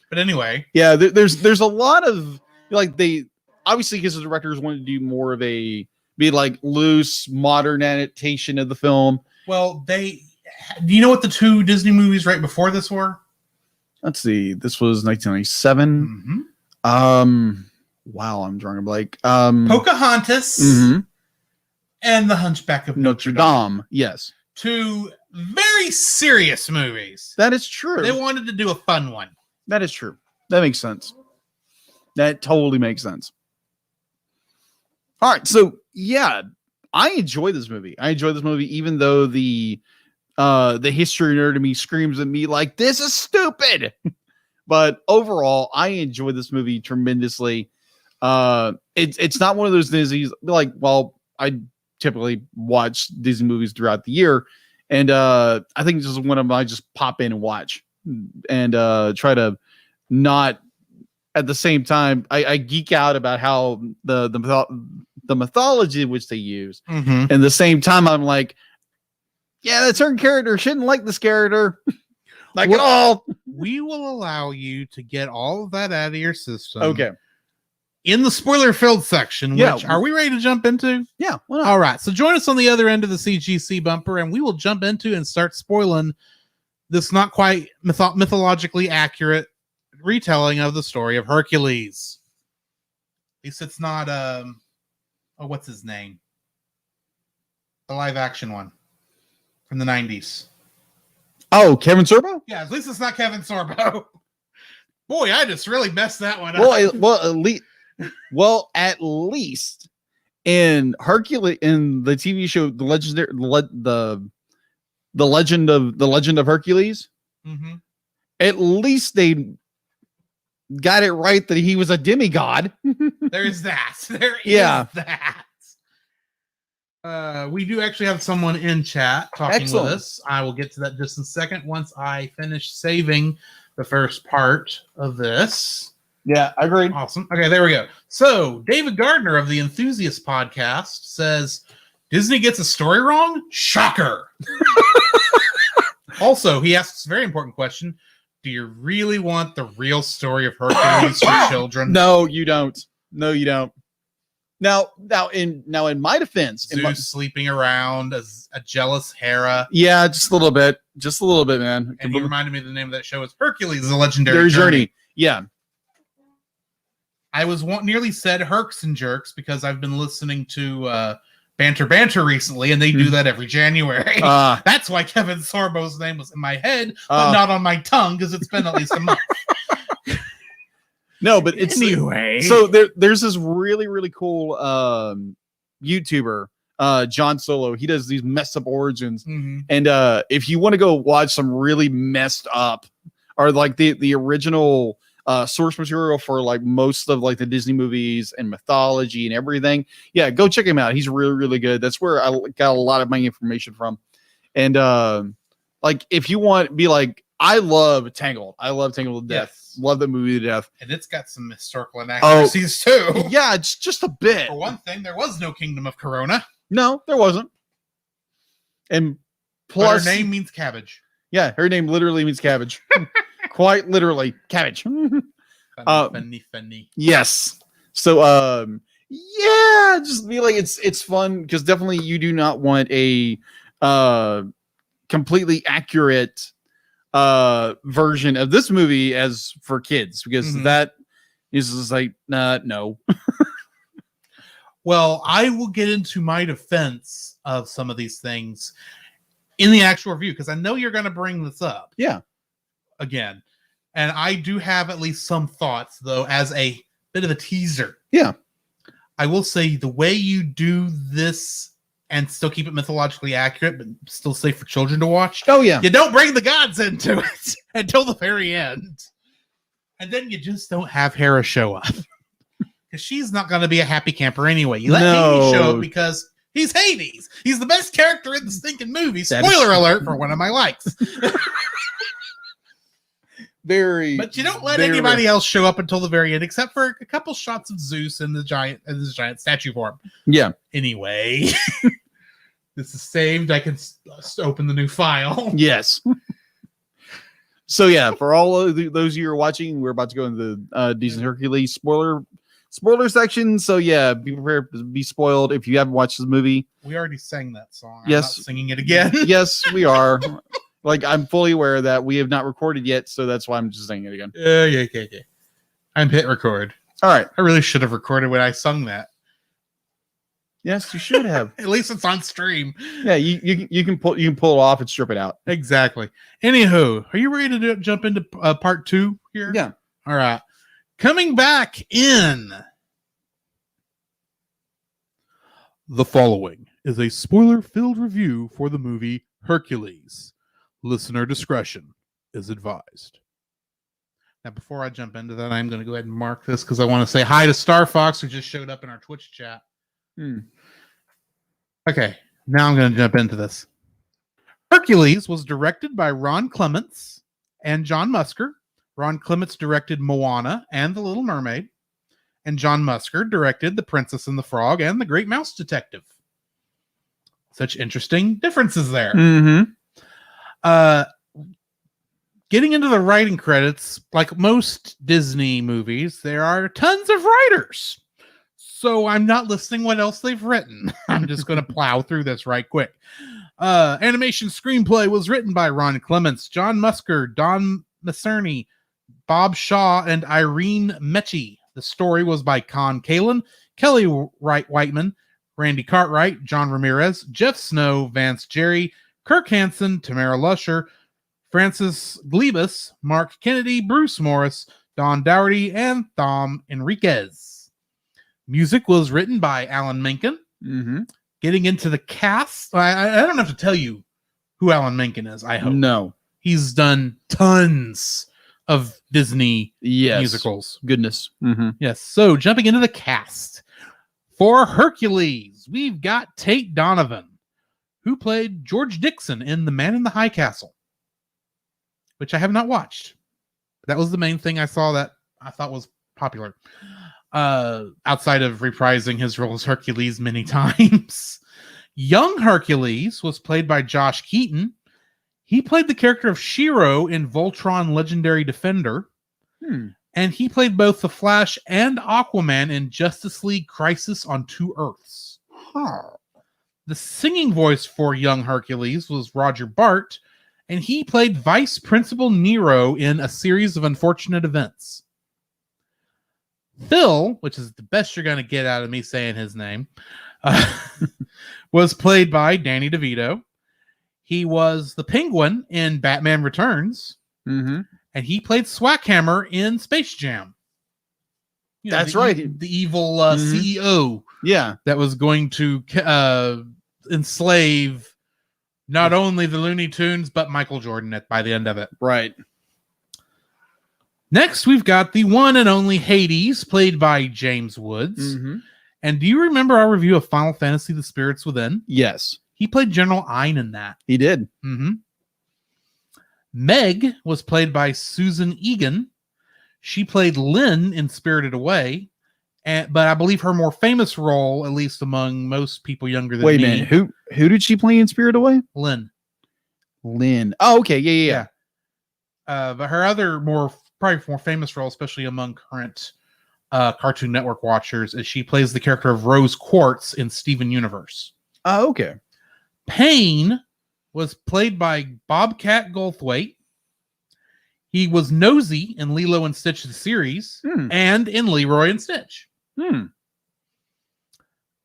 But anyway, yeah, there's a lot of, like, they obviously, because the directors wanted to do more of be like loose modern adaptation of the film. Well, do you know what the 2 Disney movies right before this were? Let's see. This was 1997. Mm-hmm. Wow, I'm drawing a blank. Pocahontas. Mm-hmm. And The Hunchback of Notre Dame. Yes. 2 very serious movies. That is true. They wanted to do a fun one. That is true. That makes sense. That totally makes sense. All right, so yeah, I enjoy this movie. Even though the history nerd in me screams at me like this is stupid. But overall, I enjoy this movie tremendously. It's not one of those Disney's like, well, I typically watch Disney movies throughout the year, and I think this is one of them I just pop in and watch and try to not at the same time. I geek out about how the mythology which they use, and at the same time I'm like, yeah, that certain character shouldn't like this character. Like at all. We will allow you to get all of that out of your system. Okay. In the spoiler-filled section, which are we ready to jump into? Yeah. Why not? All right. So join us on the other end of the CGC bumper, and we will jump into and start spoiling this not quite mythologically accurate retelling of the story of Hercules. At least it's not what's his name? The live action one from the 90s. Oh, Kevin Sorbo? Yeah, at least it's not Kevin Sorbo. Boy, I just really messed that one up. Well, at least in Hercules, in the TV show, the legend of Hercules. Mm-hmm. At least they got it right that he was a demigod. There's that. There is that. We do actually have someone in chat talking with us. I will get to that just in a second once I finish saving the first part of this. Yeah, I agree. Awesome. Okay, there we go. So, David Gardner of the Enthusiast podcast says, Disney gets a story wrong? Shocker. Also, he asks a very important question. Do you really want the real story of Hercules for children? No, you don't. No, you don't. Now, in my defense, Zeus sleeping around as a jealous Hera. Yeah, just a little bit, man. And he reminded me the name of that show is Hercules: The Legendary Journey. Yeah, I was nearly said Herks and Jerks because I've been listening to Banter recently, and they do that every January. That's why Kevin Sorbo's name was in my head, but not on my tongue because it's been at least a month. No, but it's anyway. So there's this really, really cool YouTuber, John Solo. He does these messed up origins. Mm-hmm. And if you want to go watch some really messed up, or like the original source material for like most of like the Disney movies and mythology and everything, yeah, go check him out. He's really, really good. That's where I got a lot of my information from. And like if you want to be like, I love Tangled. I love Tangled to death. Yes. Love the movie to death. And it's got some historical inaccuracies too. Yeah, it's just a bit. For one thing, there was no Kingdom of Corona. No, there wasn't. And plus, but her name means cabbage. Yeah, her name literally means cabbage. Quite literally, cabbage. Funny. Yes. So, yeah, just be like it's fun because definitely you do not want a completely accurate version of this movie as for kids because that is just like no. Well, I will get into my defense of some of these things in the actual review because I know you're going to bring this up. Yeah. Again, and I do have at least some thoughts though as a bit of a teaser. Yeah. I will say the way you do this and still keep it mythologically accurate, but still safe for children to watch. Oh, yeah. You don't bring the gods into it until the very end. And then you just don't have Hera show up. Because she's not going to be a happy camper anyway. You let Hades show up because he's Hades. He's the best character in the stinking movie. Spoiler alert for one of my likes. But you don't let anybody else show up until the very end, except for a couple shots of Zeus in the giant statue form. Yeah. Anyway, this is saved. I can open the new file. Yes. So yeah, for all of those of you who are watching, we're about to go into the Disney Hercules spoiler section. So yeah, be prepared to be spoiled if you haven't watched this movie. We already sang that song. Yes. I'm not singing it again. Yes, we are. Like, I'm fully aware that we have not recorded yet, so that's why I'm just saying it again. Yeah. I'm hit record. All right. I really should have recorded when I sung that. Yes, you should have. At least it's on stream. Yeah, you can pull it off and strip it out. Exactly. Anywho, are you ready to jump into part 2 here? Yeah. All right. Coming back in. The following is a spoiler-filled review for the movie Hercules. Listener discretion is advised. Now, before I jump into that, I'm going to go ahead and mark this because I want to say hi to Star Fox, who just showed up in our Twitch chat. Okay, now I'm going to jump into this. Hercules was directed by Ron Clements and John Musker. Ron Clements directed Moana and The Little Mermaid. And John Musker directed The Princess and the Frog and The Great Mouse Detective. Such interesting differences there. Mm-hmm. Getting into the writing credits, like most Disney movies, there are tons of writers. So I'm not listing what else they've written. I'm just going to plow through this right quick. Animation screenplay was written by Ron Clements, John Musker, Don Macerny, Bob Shaw, and Irene Mechie. The story was by Con Kalin, Kelly Whiteman, Randy Cartwright, John Ramirez, Jeff Snow, Vance Jerry, Kirk Hansen, Tamara Lusher, Francis Glebus, Mark Kennedy, Bruce Morris, Don Dougherty, and Thom Enriquez. Music was written by Alan Menken. Mm-hmm. Getting into the cast, I don't have to tell you who Alan Menken is, I hope. No. He's done tons of Disney musicals. Goodness. Mm-hmm. Yes. So jumping into the cast. For Hercules, we've got Tate Donovan, who played George Dixon in The Man in the High Castle, which I have not watched. That was the main thing I saw that I thought was popular. Outside of reprising his role as Hercules many times. Young Hercules was played by Josh Keaton. He played the character of Shiro in Voltron Legendary Defender. And he played both the Flash and Aquaman in Justice League Crisis on Two Earths. The singing voice for young Hercules was Roger Bart, and he played Vice Principal Nero in A Series of Unfortunate Events. Phil, which is the best you're going to get out of me saying his name, was played by Danny DeVito. He was the Penguin in Batman Returns, and he played Swackhammer in Space Jam. You know, That's right. The evil CEO that was going to enslave not only the Looney Tunes, but Michael Jordan by the end of it. Right. Next, we've got the one and only Hades, played by James Woods. And do you remember our review of Final Fantasy: The Spirits Within? Yes. He played General Ein in that. He did. Meg was played by Susan Egan. She played Lynn in Spirited Away. But I believe her more famous role, at least among most people younger than me. Wait a minute. Who did she play in Spirited Away? Lynn. Oh, okay. Yeah. But her other probably more famous role, especially among current Cartoon Network watchers, is she plays the character of Rose Quartz in Steven Universe. Oh, okay. Payne was played by Bobcat Goldthwait. He was Nosy in Lilo and Stitch the series and in Leroy and Stitch.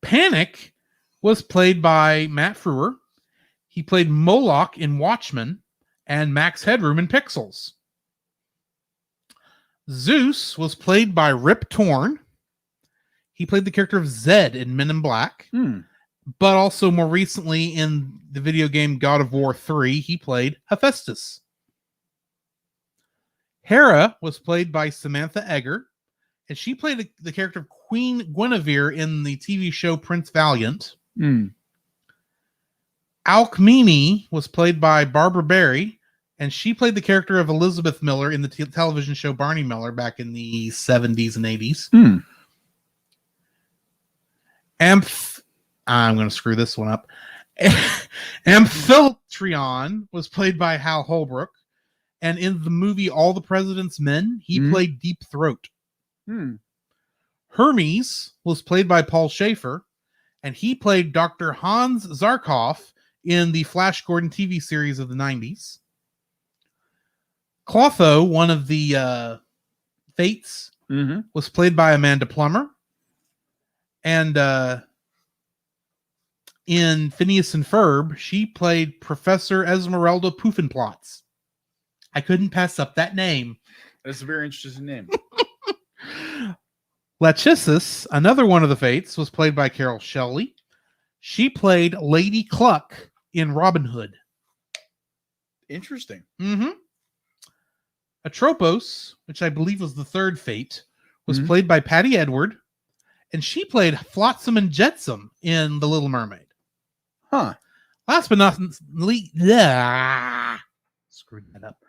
Panic was played by Matt Frewer. He played Moloch in Watchmen and Max Headroom in Pixels. Zeus was played by Rip Torn. He played the character of Zed in Men in Black. But also more recently in the video game God of War 3, he played Hephaestus. Hera was played by Samantha Egger, and she played the character of Queen Guinevere in the TV show Prince Valiant. Alcmene was played by Barbara Barry, and she played the character of Elizabeth Miller in the television show Barney Miller back in the 70s and 80s. I'm going to screw this one up. Amphitryon was played by Hal Holbrook, and in the movie All the President's Men, he played Deep Throat. Hermes was played by Paul Schaefer, and he played Dr. Hans Zarkov in the Flash Gordon TV series of the 90s. Clotho, one of the Fates, was played by Amanda Plummer. And in Phineas and Ferb, she played Professor Esmeralda Poofenplatz. I couldn't pass up that name. That's a very interesting name. Lachesis, another one of the Fates, was played by Carol Shelley. She played Lady Cluck in Robin Hood. Interesting. Mm-hmm. Atropos, which I believe was the third Fate, was Mhm. played by Patty Edward, and she played Flotsam and Jetsam in The Little Mermaid. Huh. Last but not least, screwed that up.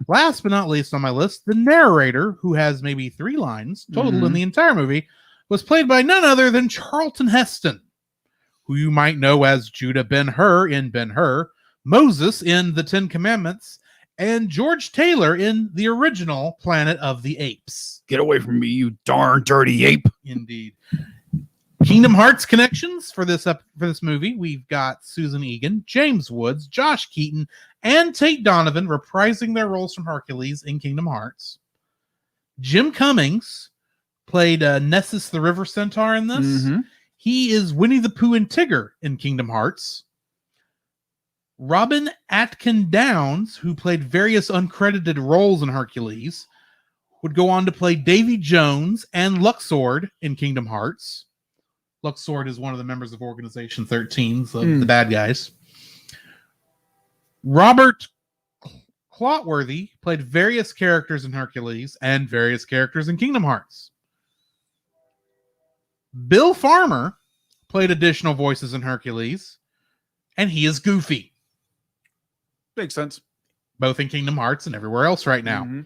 Last but not least on my list, the narrator, who has maybe 3 lines total in Mhm. the entire movie, was played by none other than Charlton Heston, who you might know as Judah Ben-Hur in Ben-Hur, Moses in The 10 Commandments, and George Taylor in the original Planet of the Apes. Get away from me, you darn dirty ape. Indeed. Kingdom Hearts connections for this movie. We've got Susan Egan, James Woods, Josh Keaton, and Tate Donovan reprising their roles from Hercules in Kingdom Hearts. Jim Cummings played Nessus the River Centaur in this. Mhm. He is Winnie the Pooh and Tigger in Kingdom Hearts. Robin Atkin Downs, who played various uncredited roles in Hercules, would go on to play Davy Jones and Luxord in Kingdom Hearts. Luxord is one of the members of Organization 13, the bad guys. Robert Clotworthy played various characters in Hercules and various characters in Kingdom Hearts. Bill Farmer played additional voices in Hercules, and he is Goofy, Makes sense. both in Kingdom Hearts and everywhere else right now. Mhm.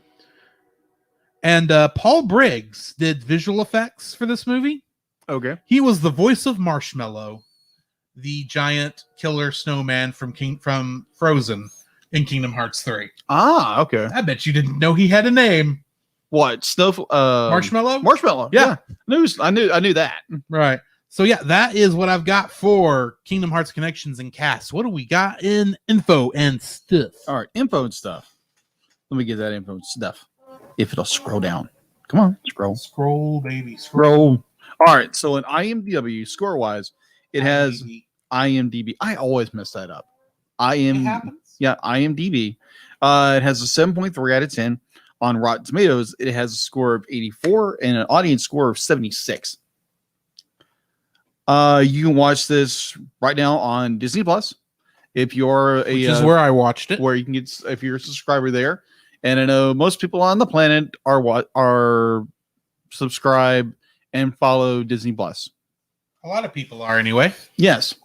And Paul Briggs did visual effects for this movie. Okay. He was the voice of Marshmallow, the giant killer snowman from Frozen in Kingdom Hearts 3. Ah, okay. I bet you didn't know he had a name. What? Marshmallow? Marshmallow. Yeah. I knew that. Right. So yeah, that is what I've got for Kingdom Hearts connections and casts. What do we got in info and stuff? All right, info and stuff. Let me get that info and stuff. If it'll scroll down. Come on, scroll. Scroll, baby. Scroll. All right, so in IMDb, score-wise, it has IMDb. I always mess that up. It happens. Yeah, IMDb. It has a 7.3 out of 10. On Rotten Tomatoes, it has a score of 84 and an audience score of 76. You can watch this right now on Disney Plus. If you're Which is where I watched it. where you can get, if you're a subscriber there, and I know most people on the planet are subscribe and follow Disney Plus. A lot of people are anyway. Yes.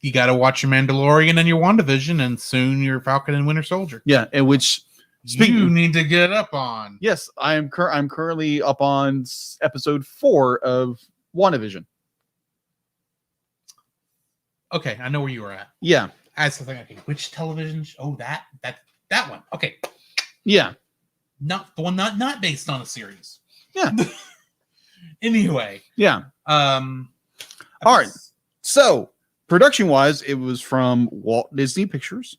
You got to watch your Mandalorian and your WandaVision, and soon your Falcon and Winter Soldier. Yeah, and which You need to get up on. yes, I'm currently up on episode 4 of WandaVision. Okay, I know where you were at. Yeah, I was thinking, okay, which television? Oh, that one. Okay, yeah, not the one not based on a series. Yeah. Anyway, yeah. all right. So production wise, it was from Walt Disney Pictures,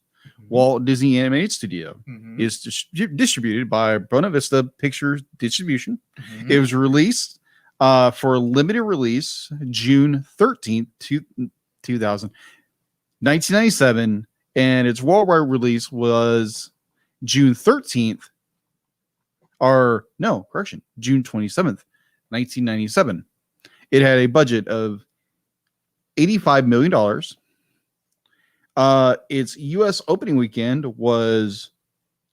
Walt Disney Animated Studio. Is distributed by Buena Vista Pictures Distribution. It was released for a limited release June 13th, 1997, and its worldwide release was June 13th, or no, correction, June 27th, 1997. It had a budget of $85 million. Its U.S. opening weekend was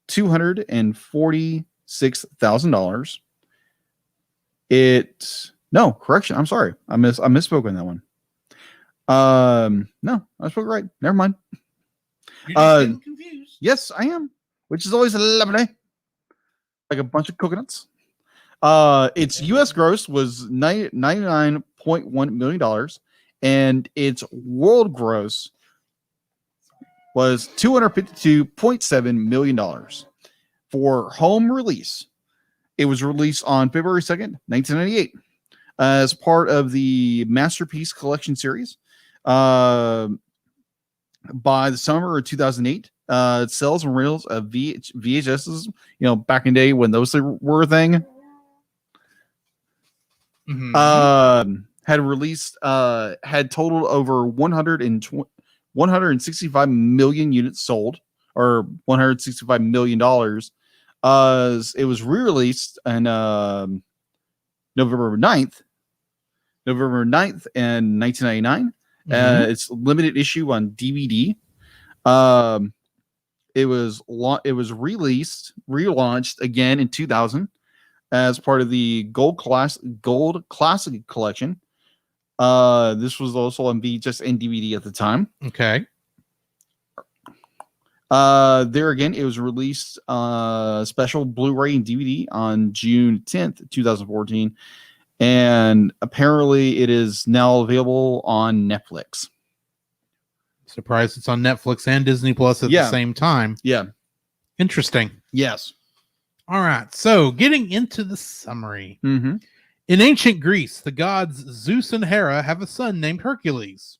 $246,000. No, correction. I'm sorry. I misspoke on that one. No, I spoke right. Never mind. You're just getting confused. Yes, I am. Which is always lovely. Like a bunch of coconuts. Its U.S. gross was $99.1 million, and its world gross was $252.7 million for home release. It was released on February 2nd, 1998, as part of the Masterpiece Collection series. By the summer of 2008, sales and reels of VHSs, back in the day when those were a thing. had released had totaled over 165 million units sold, or $165 million. It was re-released on November 9th in 1999. It's limited issue on DVD. It was relaunched again in 2000 as part of the Gold Classic Collection. This was also on just and DVD at the time. Okay. There again, it was released special Blu-ray and DVD on June 10th, 2014, and apparently it is now available on Netflix. Surprised it's on Netflix and Disney Plus at the same time. Yeah. Interesting. Yes. All right. So getting into the summary. Mm-hmm. In ancient Greece, the gods Zeus and Hera have a son named Hercules.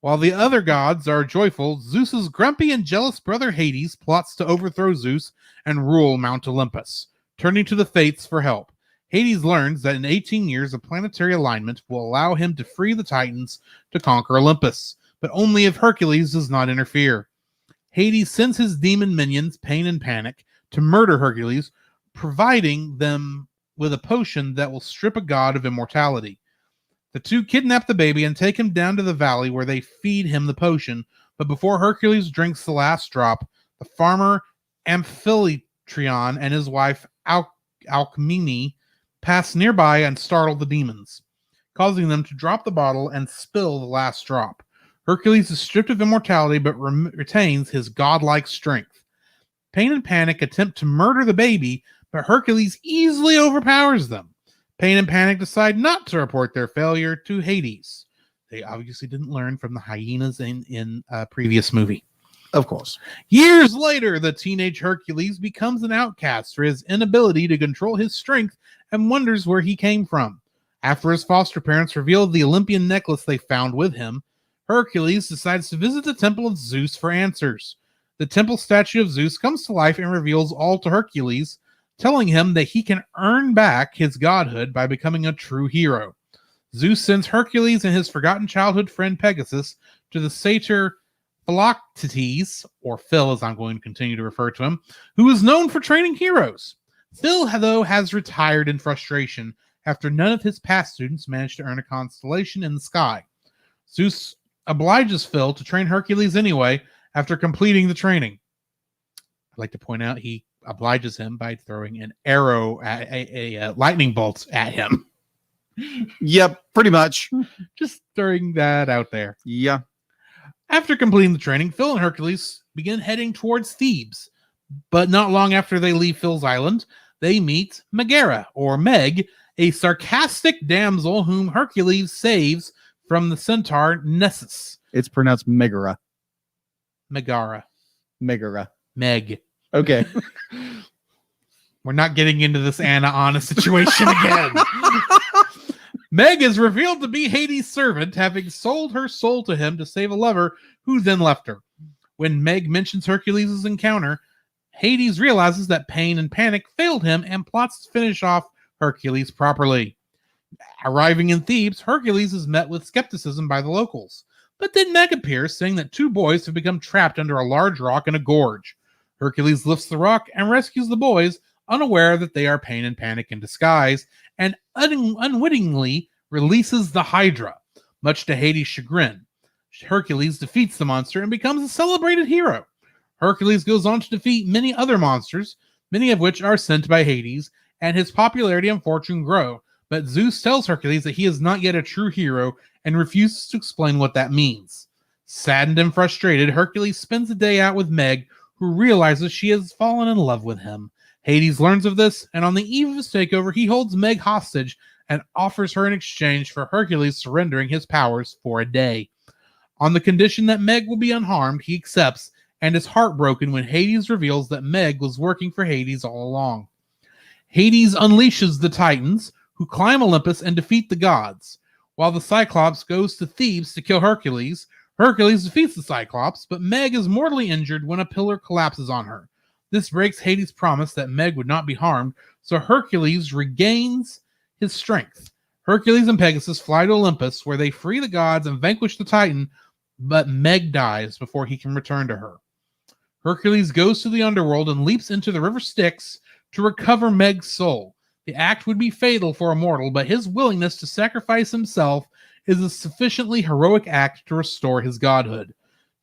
While the other gods are joyful, Zeus's grumpy and jealous brother Hades plots to overthrow Zeus and rule Mount Olympus, turning to the fates for help. Hades learns that in 18 years, a planetary alignment will allow him to free the Titans to conquer Olympus, but only if Hercules does not interfere. Hades sends his demon minions, Pain and Panic, to murder Hercules, providing them with a potion that will strip a god of immortality. The two kidnap the baby and take him down to the valley where they feed him the potion, but before Hercules drinks the last drop, the farmer Amphitryon and his wife Alcmene pass nearby and startle the demons, causing them to drop the bottle and spill the last drop. Hercules is stripped of immortality but retains his godlike strength. Pain and Panic attempt to murder the baby, but Hercules easily overpowers them. Pain and Panic decide not to report their failure to Hades. They obviously didn't learn from the hyenas in a previous movie. Of course. Years later, the teenage Hercules becomes an outcast for his inability to control his strength and wonders where he came from. After his foster parents revealed the Olympian necklace they found with him, Hercules decides to visit the temple of Zeus for answers. The temple statue of Zeus comes to life and reveals all to Hercules, telling him that he can earn back his godhood by becoming a true hero. Zeus sends Hercules and his forgotten childhood friend Pegasus to the satyr Philoctetes, or Phil as I'm going to continue to refer to him, who is known for training heroes. Phil, though, has retired in frustration after none of his past students managed to earn a constellation in the sky. Zeus obliges Phil to train Hercules anyway after completing the training. I'd like to point out he obliges him by throwing an arrow at a lightning bolt at him. Yep, pretty much. Just throwing that out there. Yeah. After completing the training, Phil and Hercules begin heading towards Thebes. But not long after they leave Phil's island, they meet Megara, or Meg, a sarcastic damsel whom Hercules saves from the centaur Nessus. It's pronounced Megara. Megara. Meg. Okay. We're not getting into this Anna situation again. Meg is revealed to be Hades' servant, having sold her soul to him to save a lover who then left her. When Meg mentions Hercules' encounter, Hades realizes that Pain and Panic failed him and plots to finish off Hercules properly. Arriving in Thebes, Hercules is met with skepticism by the locals. But then Meg appears, saying that two boys have become trapped under a large rock in a gorge. Hercules lifts the rock and rescues the boys, unaware that they are Pain and Panic in disguise, and unwittingly releases the Hydra, much to Hades' chagrin. Hercules defeats the monster and becomes a celebrated hero. Hercules goes on to defeat many other monsters, many of which are sent by Hades, and his popularity and fortune grow. But Zeus tells Hercules that he is not yet a true hero and refuses to explain what that means. Saddened and frustrated, Hercules spends the day out with Meg, who realizes she has fallen in love with him. Hades learns of this, and on the eve of his takeover, he holds Meg hostage and offers her in exchange for Hercules surrendering his powers for a day. On the condition that Meg will be unharmed, he accepts and is heartbroken when Hades reveals that Meg was working for Hades all along. Hades unleashes the Titans, who climb Olympus and defeat the gods. While the Cyclops goes to Thebes to kill Hercules, Hercules defeats the Cyclops, but Meg is mortally injured when a pillar collapses on her. This breaks Hades' promise that Meg would not be harmed, so Hercules regains his strength. Hercules and Pegasus fly to Olympus, where they free the gods and vanquish the Titan, but Meg dies before he can return to her. Hercules goes to the underworld and leaps into the river Styx to recover Meg's soul. The act would be fatal for a mortal, but his willingness to sacrifice himself is a sufficiently heroic act to restore his godhood.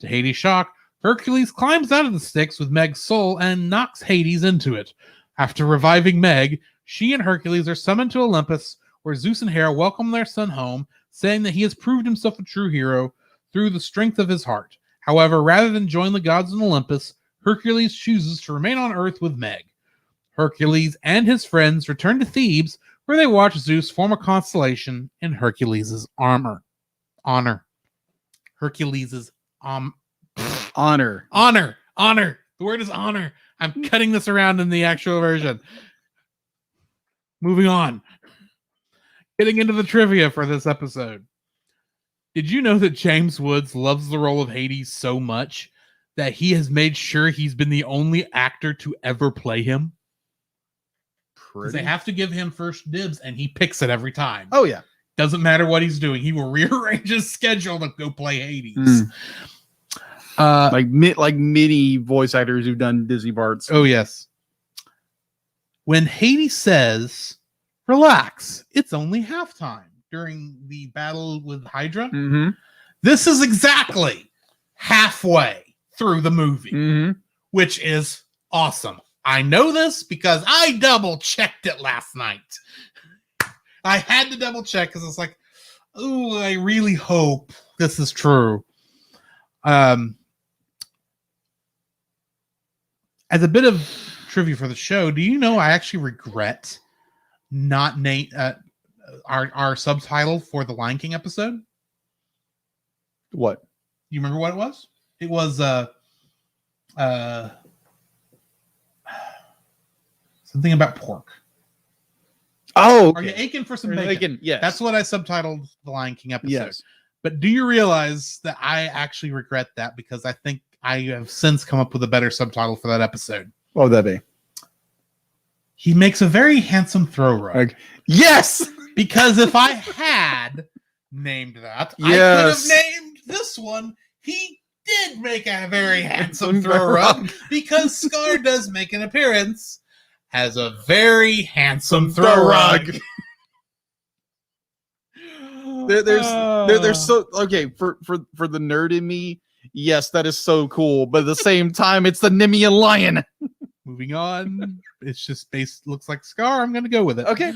To Hades' shock, Hercules climbs out of the Styx with Meg's soul and knocks Hades into it. After reviving Meg, she and Hercules are summoned to Olympus, where Zeus and Hera welcome their son home, saying that he has proved himself a true hero through the strength of his heart. However, rather than join the gods in Olympus, Hercules chooses to remain on Earth with Meg. Hercules and his friends return to Thebes, where they watch Zeus form a constellation in Hercules' honor. Hercules' Honor. Honor. The word is honor. I'm cutting this around in the actual version. Moving on. Getting into the trivia for this episode. Did you know that James Woods loves the role of Hades so much that he has made sure he's been the only actor to ever play him? Because they have to give him first dibs, and he picks it every time. Oh, yeah. Doesn't matter what he's doing. He will rearrange his schedule to go play Hades. Like many voice actors who've done Disney parts. Oh, yes. When Hades says, relax, it's only halftime during the battle with Hydra, this is exactly halfway through the movie, which is awesome. I know this because I double checked it last night. I had to double check because it's like, oh, I really hope this is true. As a bit of trivia for the show, do you know I actually regret not our subtitle for the Lion King episode? What? You remember what it was? It was something about pork. Oh, okay. Are you aching for some Are you bacon? aching? Yes. That's what I subtitled the Lion King episode. Yes. But do you realize that I actually regret that because I think I have since come up with a better subtitle for that episode? What would that be? He makes a very handsome throw rug. Okay. Yes! Because if I had named that, I could have named this one. He did make a very handsome throw rug because Scar does make an appearance as a very handsome throw rug. There's so okay for the nerd in me. Yes, that is so cool, but at the same time, it's the Nemean lion. Moving on, it's just looks like Scar. I'm gonna go with it. Okay.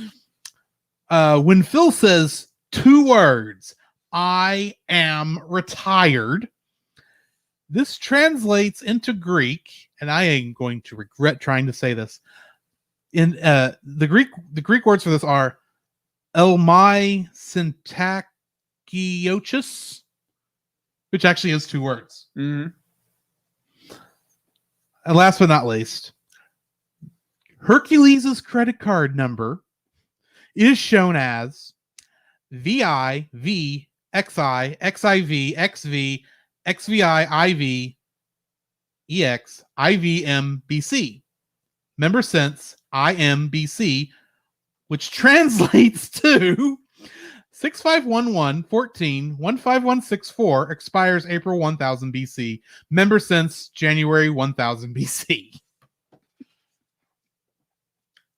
When Phil says 2 words, I am retired, this translates into Greek, and I am going to regret trying to say this. In the Greek words for this are elmai syntakiochus, which actually is 2 words. And last but not least, Hercules' credit card number is shown as VI V XI XIV XV XVI IV EX IVM BC. Member since IMBC, which translates to 6511 14 15164, expires April 1000 BC. Member since January 1000 BC.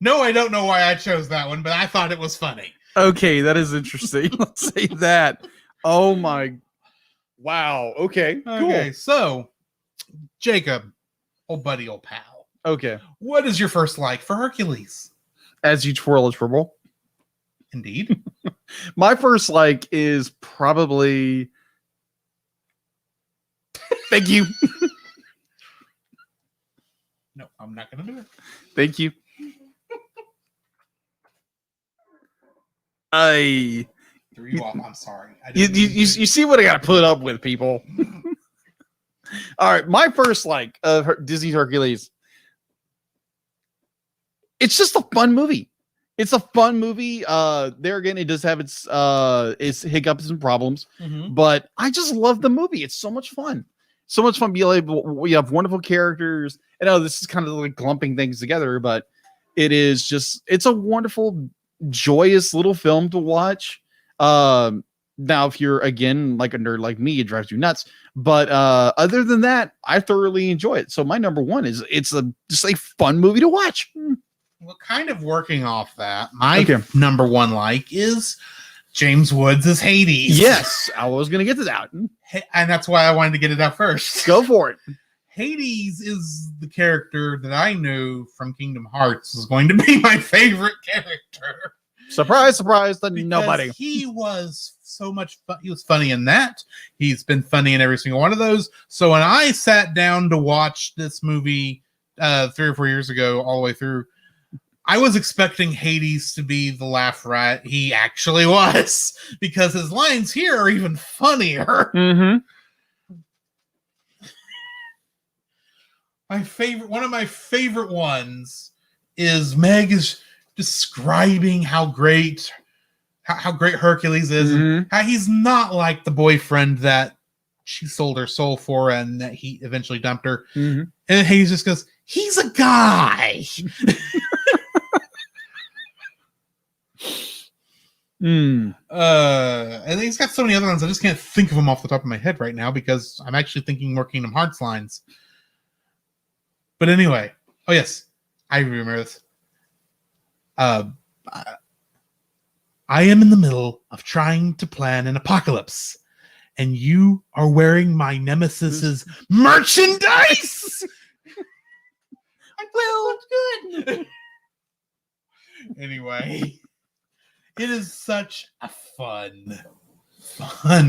No, I don't know why I chose that one, but I thought it was funny. Okay, that is interesting. Let's say that. Oh my. Wow. Okay. Okay, Cool. so Jacob, old buddy, old pal. Okay. What is your first like for Hercules? As you twirl a triple. Indeed. My first like is probably. Thank you. No, I'm not going to do it. Thank you. I Threw you off. I'm sorry. you see what I got to put up with, people. All right, my first like Disney's Hercules. It's just a fun movie. It's a fun movie. There again, it does have its hiccups and problems, but I just love the movie. It's so much fun. So much fun. We have wonderful characters. I know this is kind of like clumping things together, but it's a wonderful joyous little film to watch. Now, if you're again like a nerd like me, it drives you nuts. But other than that, I thoroughly enjoy it. So my number one is it's just a fun movie to watch. Well, kind of working off that, my number one is James Woods as Hades. Yes, I was going to get to that. And that's why I wanted to get it out first. Go for it. Hades is the character that I knew from Kingdom Hearts was going to be my favorite character. Surprise, surprise to nobody. He was so much fun. He was funny in that. He's been funny in every single one of those. So when I sat down to watch this movie 3 or 4 years ago, all the way through, I was expecting Hades to be the laugh riot he actually was, because his lines here are even funnier. Mm-hmm. One of my favorite ones is Meg is describing how great Hercules is, and how he's not like the boyfriend that she sold her soul for and that he eventually dumped her. And Hades just goes, he's a guy. And he's got so many other ones. I just can't think of them off the top of my head right now because I'm actually thinking more Kingdom Hearts lines. But anyway, oh yes, I remember this. I am in the middle of trying to plan an apocalypse, and you are wearing my nemesis's merchandise. Well, good. Anyway, it is such a fun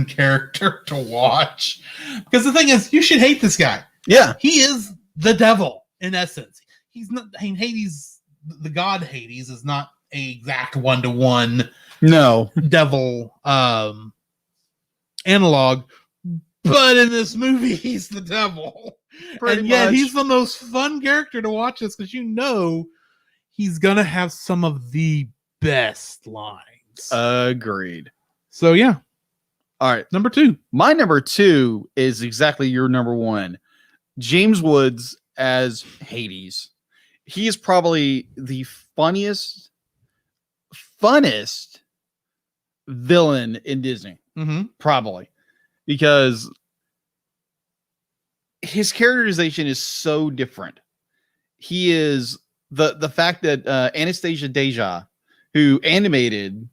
character to watch, because the thing is, you should hate this guy. Yeah, he is the devil in essence. He's not. I mean, Hades, the god Hades, is not an exact 1-to-1 devil analog, but in this movie, he's the devil. Pretty much. Yet he's the most fun character to watch this, because you know he's gonna have some of the best lines. Agreed. So yeah. All right. Number 2. My number 2 is exactly your number 1. James Woods as Hades. He is probably the funnest villain in Disney. Probably. Because his characterization is so different. He is the fact that Anastasia Deja, who animated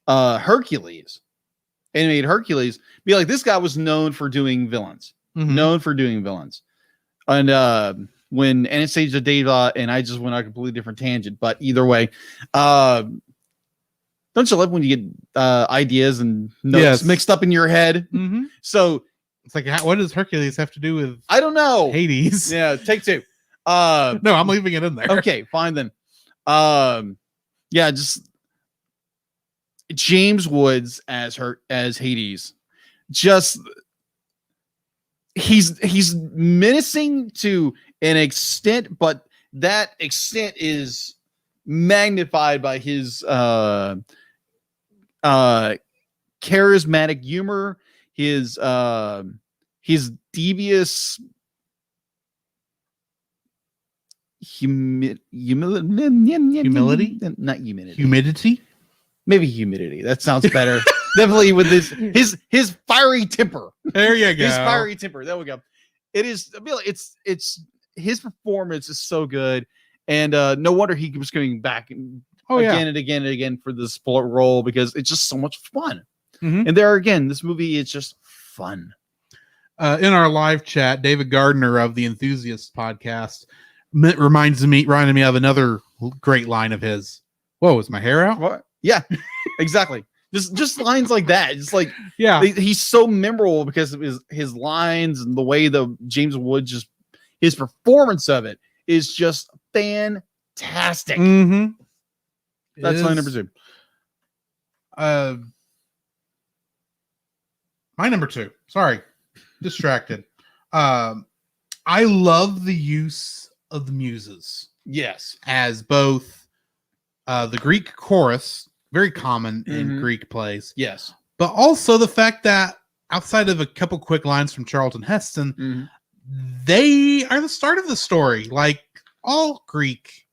Hercules, be like, this guy was known for doing villains. And when Anastasia Deja, and I just went on a completely different tangent, but either way, don't you love when you get ideas and notes mixed up in your head? So it's like, what does Hercules have to do with, I don't know, Hades? Yeah, take 2. No, I'm leaving it in there. Okay, fine then. Yeah, just James Woods as Hades. Just he's menacing to an extent, but that extent is magnified by his charismatic humor, his devious humility, not humidity, maybe humidity. That sounds better. Definitely with his fiery temper. There you go. His fiery temper. There we go. It is. It's his performance is so good, and no wonder he keeps coming back and again for this role, because it's just so much fun. And there again, this movie is just fun. In our live chat, David Gardner of the Enthusiast podcast reminded me of another great line of his. Whoa, is my hair out? What? Yeah, exactly. Just lines like that. Just like, he's so memorable because of his lines and the way the James Woods his performance of it is just fantastic. That's my number 2. My number 2. Sorry, distracted. I love the use of the muses. Yes, as both the Greek chorus, very common in Greek plays. Yes, but also the fact that outside of a couple quick lines from Charlton Heston, they are the start of the story. Like all Greek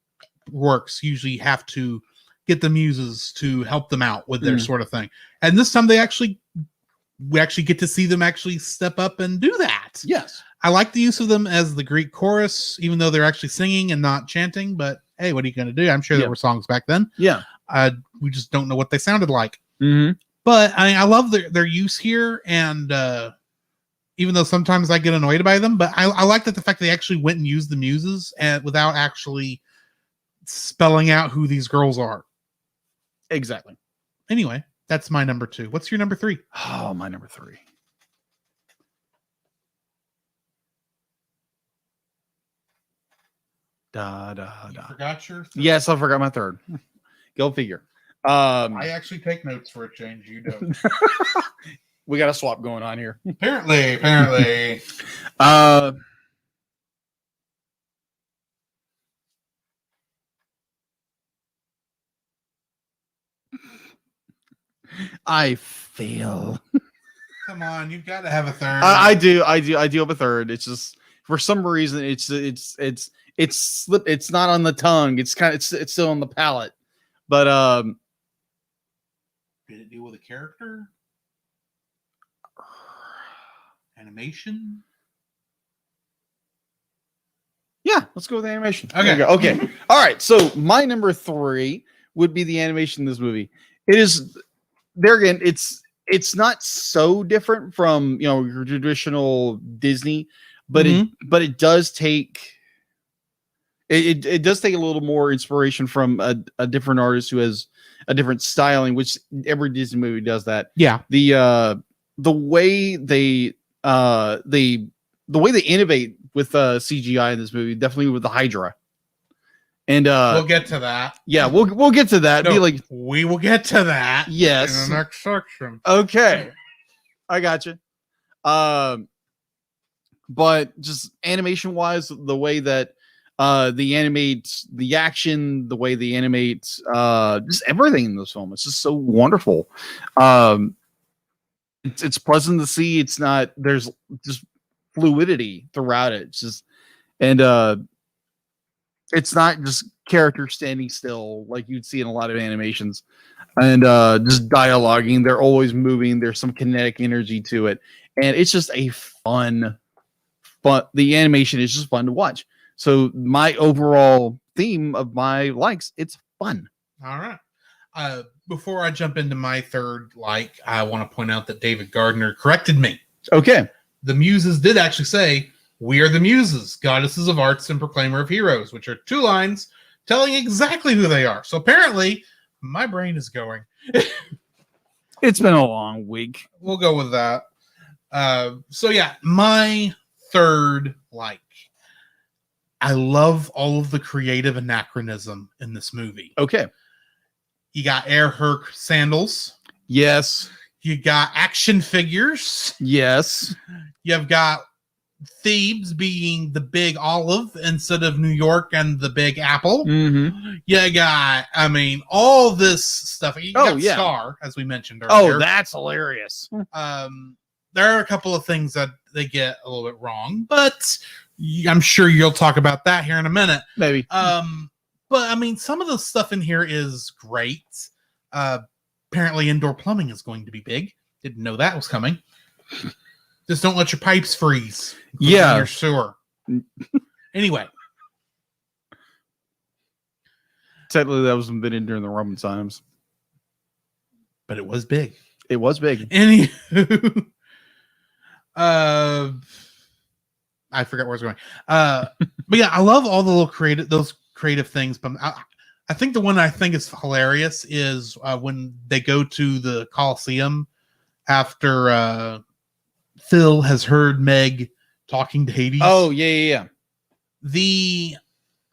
works usually have to get the muses to help them out with their sort of thing. And this time we actually get to see them actually step up and do that. Yes. I like the use of them as the Greek chorus, even though they're actually singing and not chanting. But hey, what are you going to do? I'm sure there were songs back then. Yeah. We just don't know what they sounded like. Mm-hmm. But I love their use here. And even though sometimes I get annoyed by them, but I like that the fact they actually went and used the muses and without actually spelling out who these girls are. Exactly. Anyway, that's my number 2. What's your number 3? Oh, my number 3. You forgot your third? Yes, I forgot my third. Go figure. I actually take notes for a change. You don't. We got a swap going on here. Apparently. I fail. Come on, you've got to have a third. I do have a third. It's just for some reason it's not on the tongue. It's still on the palate. But did it deal with a character? Animation? Yeah, let's go with the animation. Okay. Okay. All right. So my number 3 would be the animation in this movie. It is there again, it's not so different from your traditional Disney, but it does take it does take a little more inspiration from a different artist who has a different styling, which every Disney movie does that. Yeah. The way they innovate with CGI in this movie, definitely with the Hydra. And we'll get to that. Yeah, we'll get to that. No, we will get to that. Yes. In the next section. Okay. I got you. But just animation wise, the way that they animate the action, the way they animate just everything in this film, it's just so wonderful. It's pleasant to see. It's not, there's just fluidity throughout it. It's just, and it's not just characters standing still like you'd see in a lot of animations, and just dialoguing. They're always moving. There's some kinetic energy to it, and it's just a fun. The animation is just fun to watch. So my overall theme of my likes, it's fun. All right. Before I jump into my third like, I want to point out that David Gardner corrected me. Okay. The Muses did actually say, "We are the Muses, goddesses of arts and proclaimer of heroes," which are 2 lines telling exactly who they are. So apparently, my brain is going. It's been a long week. We'll go with that. So yeah, my third like. I love all of the creative anachronism in this movie. Okay. You got Air Herc sandals. Yes. You got action figures. Yes. You've got Thebes being the big olive instead of New York and the big apple. Mm-hmm. You got, all this stuff. You got yeah. Scar, as we mentioned earlier. Oh, that's hilarious. There are a couple of things that they get a little bit wrong, but I'm sure you'll talk about that here in a minute. Maybe. But some of the stuff in here is great. Apparently indoor plumbing is going to be big. Didn't know that was coming. Just don't let your pipes freeze. Yeah. In your sewer. Anyway. Technically, that was invented during the Roman times. But it was big. It was big. Anywho. I forgot where I was going. But yeah, I love all the little creative things. But I think the one I think is hilarious is when they go to the Coliseum after Phil has heard Meg talking to Hades. Oh, yeah.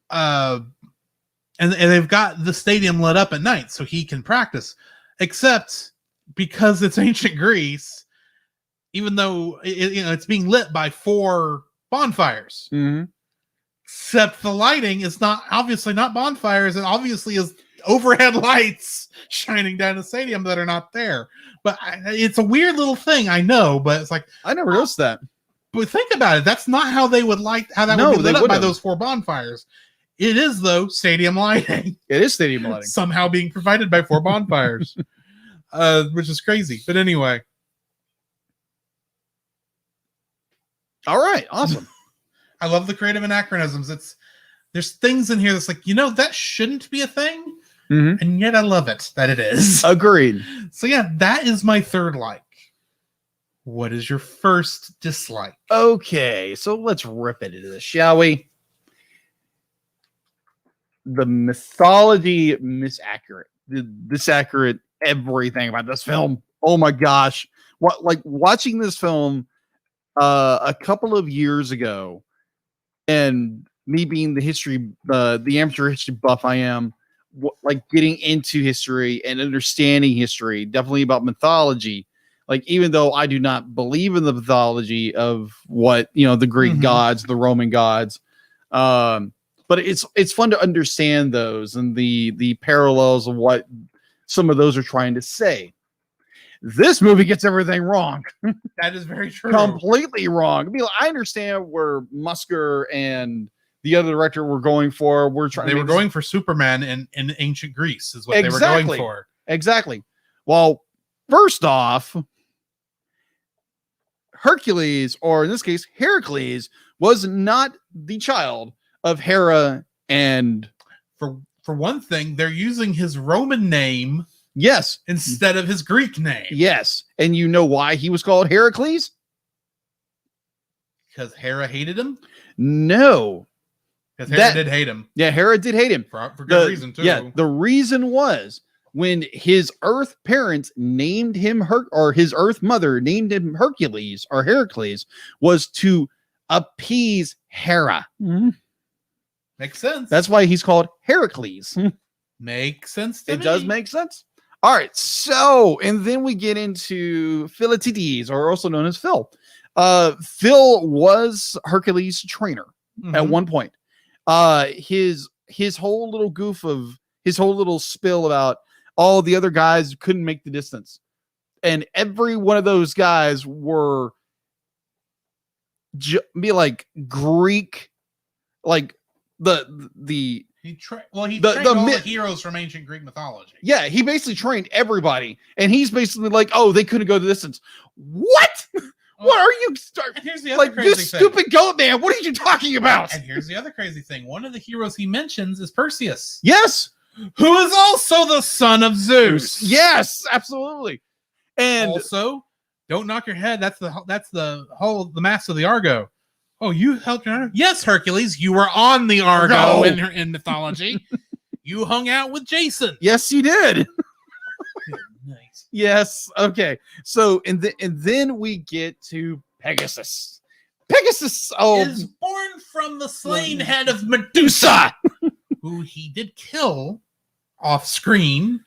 And they've got the stadium lit up at night so he can practice. Except because it's ancient Greece, even though it's being lit by 4 bonfires. Mm-hmm. Except the lighting is obviously not bonfires. It obviously is overhead lights shining down the stadium that are not there. But it's a weird little thing, I know. But it's like, I never noticed that. But think about it. That's not how they would light. How that would be lit up by those 4 bonfires. It is, though, stadium lighting. It is stadium lighting. Somehow being provided by 4 bonfires, which is crazy. But anyway. All right, awesome. I love the creative anachronisms. There's things in here that's like, that shouldn't be a thing. Mm-hmm. And yet I love it that it is. Agreed. So yeah, that is my third like. What is your first dislike? Okay, so let's rip into this, shall we? The mythology misaccurate. Disaccurate everything about this film. Oh my gosh. Watching this film a couple of years ago, and me being the amateur history buff I am, getting into history and understanding history, definitely about mythology. Even though I do not believe in the mythology of what, the Greek gods, the Roman gods, but it's fun to understand those and the parallels of what some of those are trying to say. This movie gets everything wrong. That is very true. Completely wrong. I mean, I understand where Musker and the other director were going for. They were going for Superman in ancient Greece, is what they were going for. Exactly. Well, first off, Hercules, or in this case, Hercules, was not the child of Hera and... For one thing, they're using his Roman name... Yes. Instead of his Greek name. Yes. And you know why he was called Heracles? Because Hera hated him? No. Because Hera did hate him. Yeah, Hera did hate him. For good reason, too. Yeah, the reason was when his Earth parents named him, his Earth mother named him Hercules, or Heracles, was to appease Hera. Mm-hmm. Makes sense. That's why he's called Heracles. Makes sense to me. It does make sense. All right, so, and then we get into Philoctetes, or also known as Phil. Phil was Hercules' trainer at one point. His whole little his whole little spill about all the other guys couldn't make the distance. And every one of those guys were Greek, He trained all the heroes from ancient Greek mythology. Yeah, he basically trained everybody, and he's basically like, "Oh, they couldn't go the distance." What? What are you starting? Here's the other crazy this thing. stupid goat man. What are you talking about? And here's the other crazy thing. One of the heroes he mentions is Perseus. Yes, who is also the son of Zeus. Yes, absolutely. And also, don't knock your head. That's the mass of the Argo. Oh, you helped your... Yes, Hercules, you were on the Argo in mythology. You hung out with Jason. Yes, you did. Nice. Yes. Okay. So, and then we get to Pegasus. Pegasus is born from the slain head of Medusa, who he did kill off screen.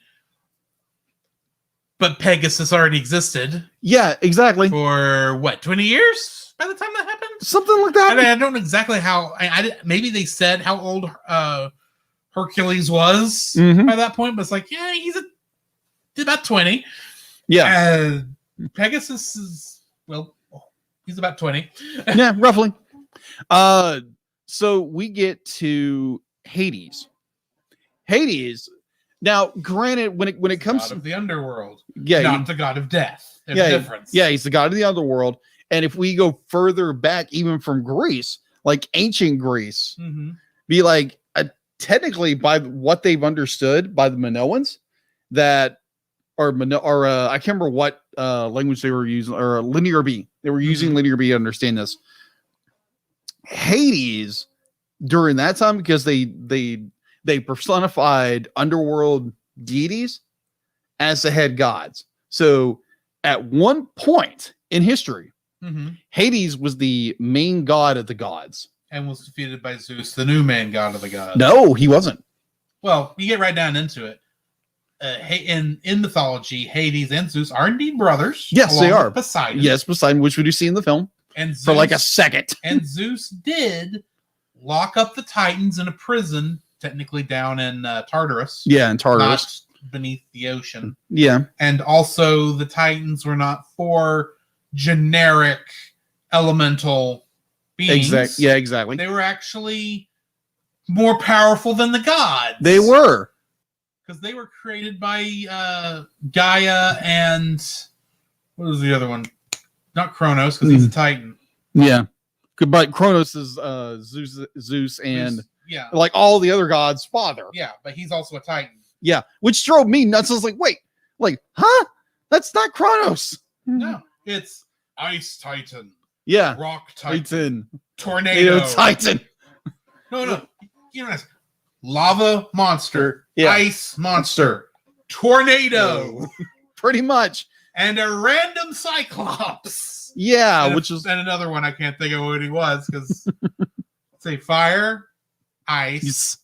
But Pegasus already existed. Yeah, exactly. For what, 20 years? By the time that happened, something like that. I don't know exactly how. Maybe they said how old Hercules was by that point, but it's like, yeah, he's about 20. Yeah, Pegasus is he's about 20. Yeah, roughly. So we get to Hades. Hades. Now, granted, when it comes to the underworld, not the god of death. There's a difference. Yeah, he's the god of the underworld. And if we go further back, even from Greece, like ancient Greece, be like technically by what they've understood by the Minoans, I can't remember what language they were using, or Linear B. They were using Linear B to understand this. Hades during that time, because they personified underworld deities as the head gods. So at one point in history, Hades was the main god of the gods. And was defeated by Zeus, the new main god of the gods. No, he wasn't. Well, you get right down into it. In mythology, Hades and Zeus are indeed brothers. Yes, they are. Poseidon. Yes, Poseidon, which we do see in the film. And Zeus, for like a second. And Zeus did lock up the Titans in a prison, technically down in Tartarus. Yeah, in Tartarus. Not beneath the ocean. Yeah. And also the Titans were not for generic elemental beings. Yeah, exactly. They were actually more powerful than the gods. They were. Because they were created by Gaia and what was the other one? Not Kronos, because he's a Titan. Yeah. But Kronos is Zeus and like all the other gods' father. Yeah, but he's also a Titan. Yeah, which drove me nuts. I was like, wait, like, huh? That's not Kronos. No, it's Ice Titan. Yeah. Rock Titan. Tornado Tornado Titan. No. You know, lava monster. Yeah. Ice monster. Tornado. Pretty much. And a random Cyclops. Yeah, and which is and another one I can't think of what he was because say fire, ice,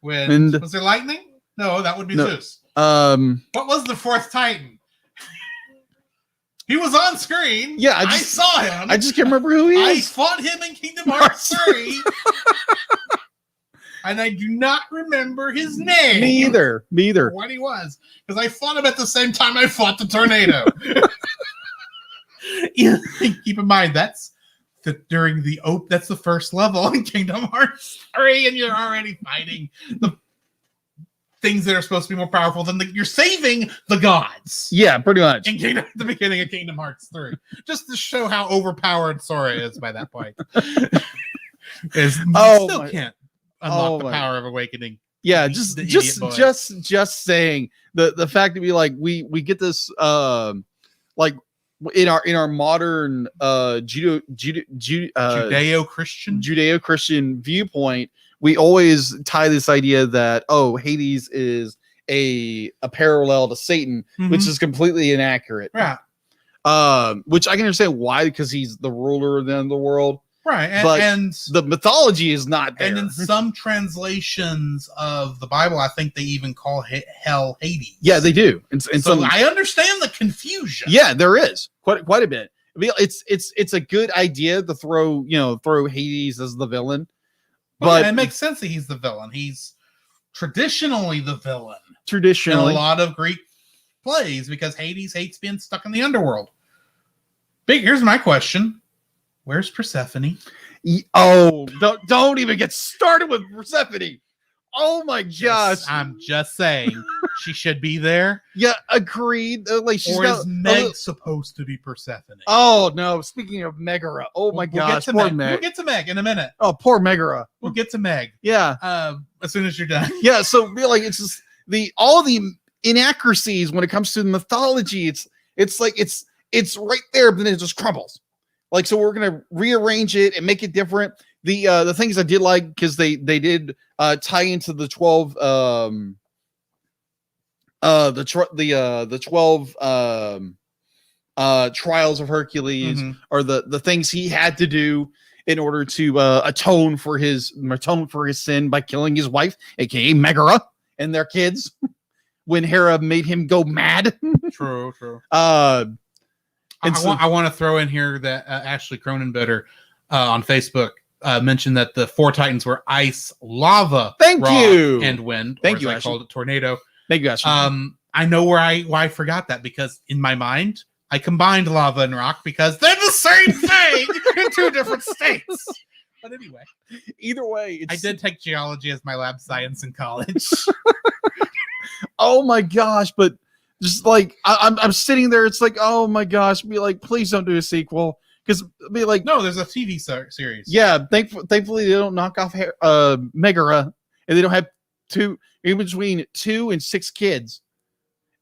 wind. Was there lightning? No, that would be Zeus. What was the fourth Titan? He was on screen. Yeah, I saw him. I just can't remember who he is. I fought him in Kingdom Hearts 3. And I do not remember his name. Me either. What he was. Because I fought him at the same time I fought the tornado. Keep in mind, that's the first level in Kingdom Hearts 3, and you're already fighting the things that are supposed to be more powerful than you're saving the gods. Yeah, pretty much. At the beginning of Kingdom Hearts 3. Just to show how overpowered Sora is by that point. Can't unlock the power of awakening. Yeah, just saying the fact that we get this like in our modern Judeo-Christian viewpoint, we always tie this idea that Hades is a parallel to Satan, which is completely inaccurate. Right. Which I can understand why, because he's the ruler of the end of the world. Right, and the mythology is not there. And in some translations of the Bible, I think they even call hell Hades. Yeah, they do. And so I understand the confusion. Yeah, there is quite a bit. I mean, it's a good idea to throw Hades as the villain, but it makes sense that he's the villain. He's traditionally the villain. Traditionally, in a lot of Greek plays, because Hades hates being stuck in the underworld. Here's my question. Where's Persephone? Don't even get started with Persephone. Oh my gosh. I'm just saying she should be there. Yeah, agreed. Is Meg supposed to be Persephone? Oh no, speaking of Megara. Oh my gosh, poor Meg. We'll get to Meg in a minute. Oh, poor Megara. We'll get to Meg. Yeah. As soon as you're done. Yeah, so it's just all the inaccuracies when it comes to mythology. It's right there, but then it just crumbles. So we're gonna rearrange it and make it different. The things I did like, because they did tie into the 12 trials of Hercules, or the things he had to do in order to atone for his sin by killing his wife, aka Megara, and their kids when Hera made him go mad. True. I want to throw in here that Ashley Cronenbetter on Facebook mentioned that the four Titans were ice, lava, and wind. Thank you, I called it tornado. Thank you, Ashley. I know why I forgot that, because in my mind I combined lava and rock because they're the same thing in two different states. But anyway, either way, I did take geology as my lab science in college. Oh my gosh! But just I'm sitting there, it's like, oh my gosh, be like, please don't do a sequel, because be like, no, there's a TV series. Yeah, thankfully they don't knock off Megara, and they don't have in between 2 and 6 kids.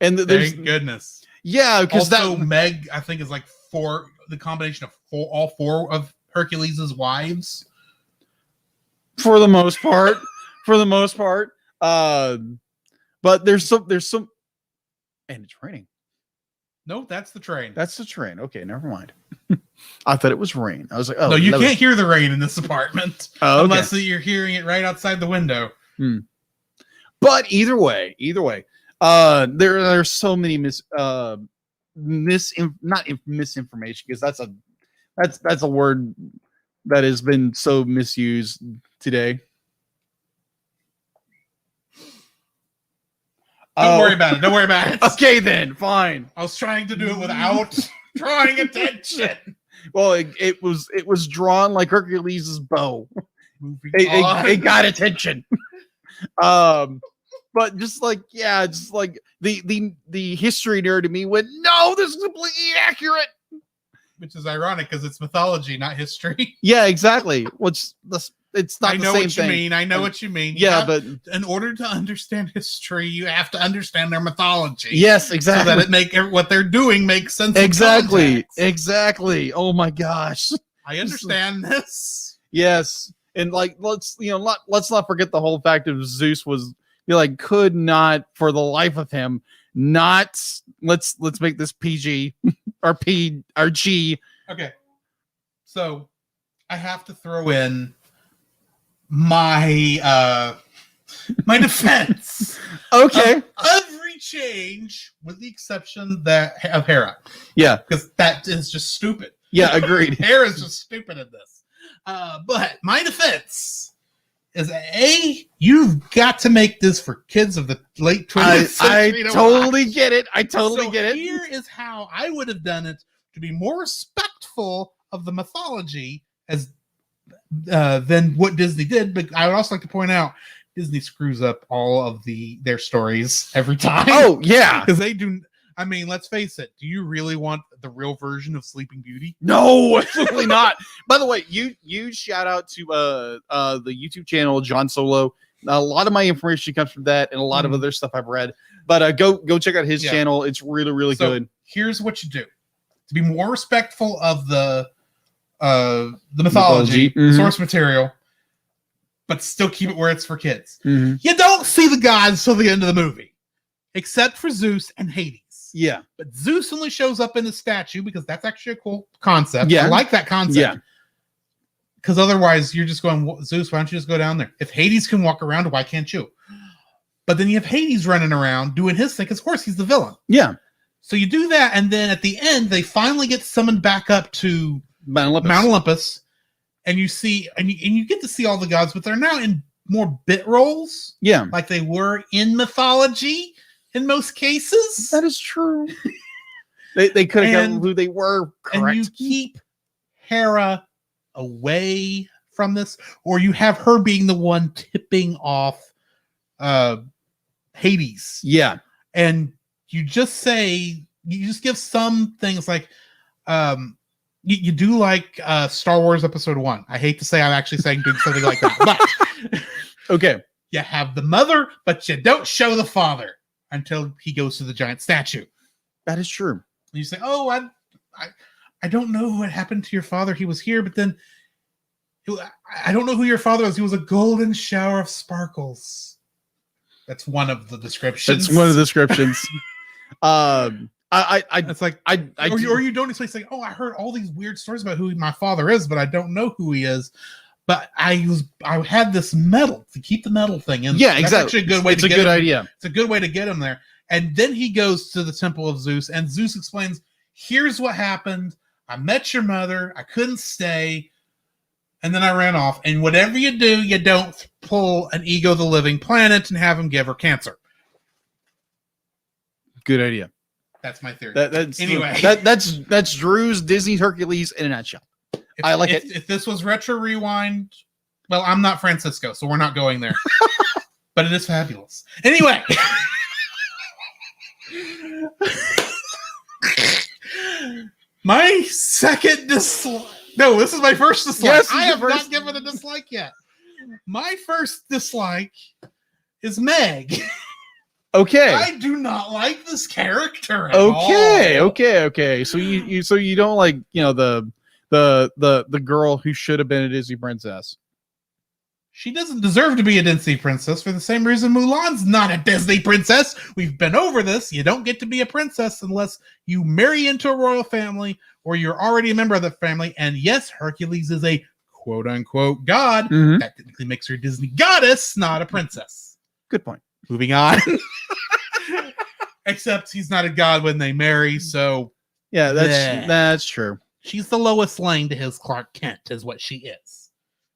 And thank goodness. Yeah, because Meg, I think, is the combination of all four of Hercules' wives. For the most part. But there's some. And it's raining. No, that's the train. That's the train. Okay, never mind. I thought it was rain. I was like, oh. No, you can't hear the rain in this apartment. Oh, okay. Unless you're hearing it right outside the window. But either way, there are so many misinformation, because that's a word that has been so misused today. Don't worry about it. Okay, then, fine. I was trying to do it without drawing attention. Well, it was drawn like Hercules' bow. Moving It on. got attention. But just like the history nerd to me went, no, this is completely accurate. Which is ironic because it's mythology, not history. Yeah, exactly. It's not I the know same what you thing. mean. I know what you mean. Yeah, but in order to understand history, you have to understand their mythology. yes, exactly. So that it make what they're doing make sense. Exactly. Oh my gosh. I understand this. Yes. And like let's not forget the whole fact of Zeus was could not for the life of him not let's make this PG or P or G. Okay. So I have to throw in my my defense. Okay. Of every change, with the exception of Hera. Yeah. Because that is just stupid. Yeah, agreed. Hera's just stupid in this. But my defense is you've got to make this for kids of the late 20th century. I totally get it. I totally get it. Here is how I would have done it to be more respectful of the mythology as than what Disney did. But I would also like to point out Disney screws up all of their stories every time. Oh yeah, because they do. I mean, let's face it. Do you really want the real version of Sleeping Beauty? No, absolutely not. By the way, you shout out to the YouTube channel John Solo. A lot of my information comes from that, and a lot of other stuff I've read. But go check out his channel. It's really good. Here's what you do to be more respectful of the mythology, source material, but still keep it where it's for kids. Mm-hmm. You don't see the gods till the end of the movie, except for Zeus and Hades. Yeah, but Zeus only shows up in the statue because that's actually a cool concept. Yeah, I like that concept. Yeah, because otherwise you're just going, Zeus, why don't you just go down there? If Hades can walk around, why can't you? But then you have Hades running around doing his thing because, of course, he's the villain. Yeah. So you do that, and then at the end, they finally get summoned back up to Mount Olympus, and you see, and you get to see all the gods, but they're now in more bit roles. Yeah, like they were in mythology in most cases. That is true. they could have gotten who they were. Correct. And you keep Hera away from this, or you have her being the one tipping off Hades. Yeah, and you just give some things like you do like Star Wars Episode 1. I hate to say I'm actually saying doing something like that, but okay, you have the mother, but you don't show the father until he goes to the giant statue. That is true. And you say, "Oh, I don't know what happened to your father. He was here, but then I don't know who your father was. He was a golden shower of sparkles." That's one of the descriptions. That's one of the descriptions. It's like or you don't explain like, "Oh, I heard all these weird stories about who my father is, but I don't know who he is." But I had this medal to keep the medal thing in. Yeah, That's exactly. Actually a good way. It's a good idea. It's a good way to get him there. And then he goes to the temple of Zeus, and Zeus explains, "Here's what happened. I met your mother. I couldn't stay, and then I ran off. And whatever you do, you don't pull an Ego the Living Planet and have him give her cancer." Good idea. That's my theory. Anyway, that's Drew's Disney Hercules in a nutshell. I like it. If this was Retro Rewind, well, I'm not Francisco, so we're not going there. But it is fabulous. Anyway. My second dislike. No, this is my first dislike. Yes, I have not given a dislike yet. My first dislike is Meg. Okay. I do not like this character at all. Okay. So you don't like, the girl who should have been a Disney princess. She doesn't deserve to be a Disney princess for the same reason Mulan's not a Disney princess. We've been over this. You don't get to be a princess unless you marry into a royal family or you're already a member of the family. And yes, Hercules is a quote unquote god. Mm-hmm. That technically makes her a Disney goddess, not a princess. Good point. Moving on. Except he's not a god when they marry, so yeah, that's true. She's the Lois Lane to his Clark Kent, is what she is.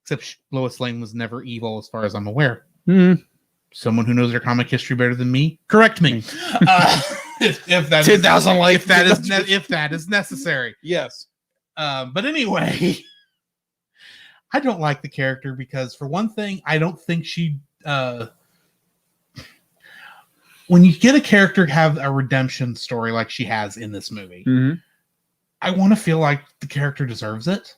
Except Lois Lane was never evil, as far as I'm aware. Mm-hmm. Someone who knows their comic history better than me, correct me. If that 10,000 likes, if that is necessary. Yes. But anyway, I don't like the character because, for one thing, I don't think she. When you get a character have a redemption story like she has in this movie, I want to feel like the character deserves it,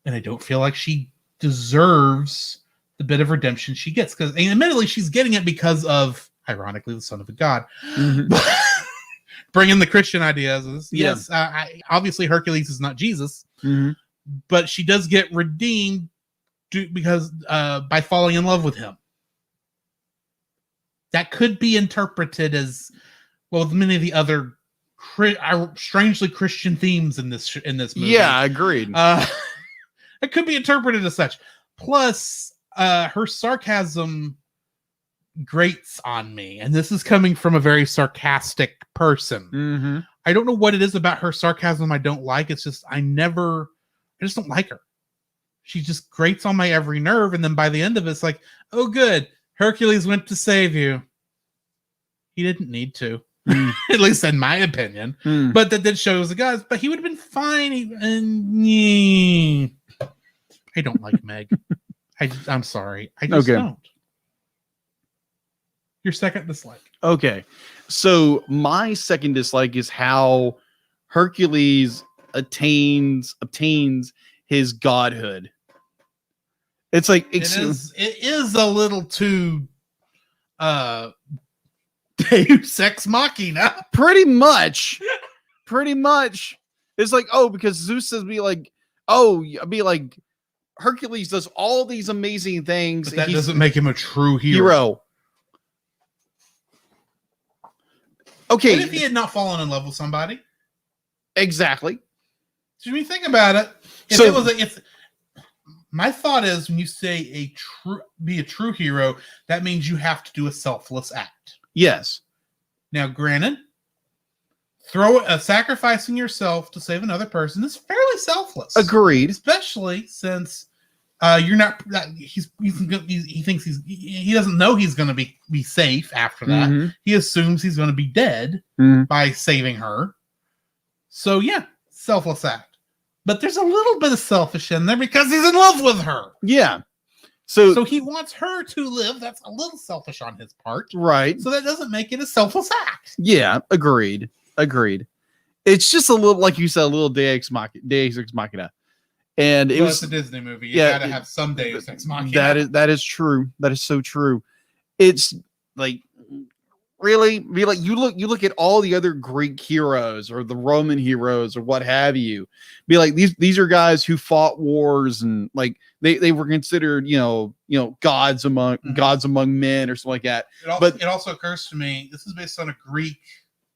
and I don't feel like she deserves the bit of redemption she gets. Because, admittedly, she's getting it because of, ironically, the son of a god. Bringing the Christian ideas. Yes, obviously Hercules is not Jesus, but she does get redeemed because by falling in love with him. That could be interpreted as, well, with many of the other strangely Christian themes in this movie. Yeah, agreed. It could be interpreted as such. Plus, her sarcasm grates on me, and this is coming from a very sarcastic person. I don't know what it is about her sarcasm I don't like. It's just I just don't like her. She just grates on my every nerve, and then by the end of it, it's like, oh good, Hercules went to save you. He didn't need to. At least in my opinion. But that did show the guys, but he would have been fine. I don't like Meg. I'm sorry. I just don't. Your second dislike. Okay. So my second dislike is how Hercules obtains his godhood. It's like it is a little too Deus Ex Machina. Pretty much. It's like, oh, because Zeus says be like Hercules does all these amazing things. But that doesn't make him a true hero. Okay. What if he had not fallen in love with somebody? Exactly. So when you think about it, my thought is, when you say be a true hero, that means you have to do a selfless act. Yes. Now, granted, sacrificing yourself to save another person is fairly selfless. Agreed. Especially since you're not. He thinks he doesn't know he's going to be safe after that. He assumes he's going to be dead by saving her. So yeah, selfless act. But there's a little bit of selfish in there because he's in love with her. Yeah. So he wants her to live. That's a little selfish on his part. Right. So that doesn't make it a selfless act. Yeah, agreed. It's just a little, like you said, a little Deus Ex Machina. And it's a Disney movie. You gotta have some Deus Ex Machina. That is true. That is so true. It's like, really, be like, you look at all the other Greek heroes or the Roman heroes or what have you. Be like, these are guys who fought wars, and like they were considered, gods among men or something like that. It also occurs to me, this is based on a Greek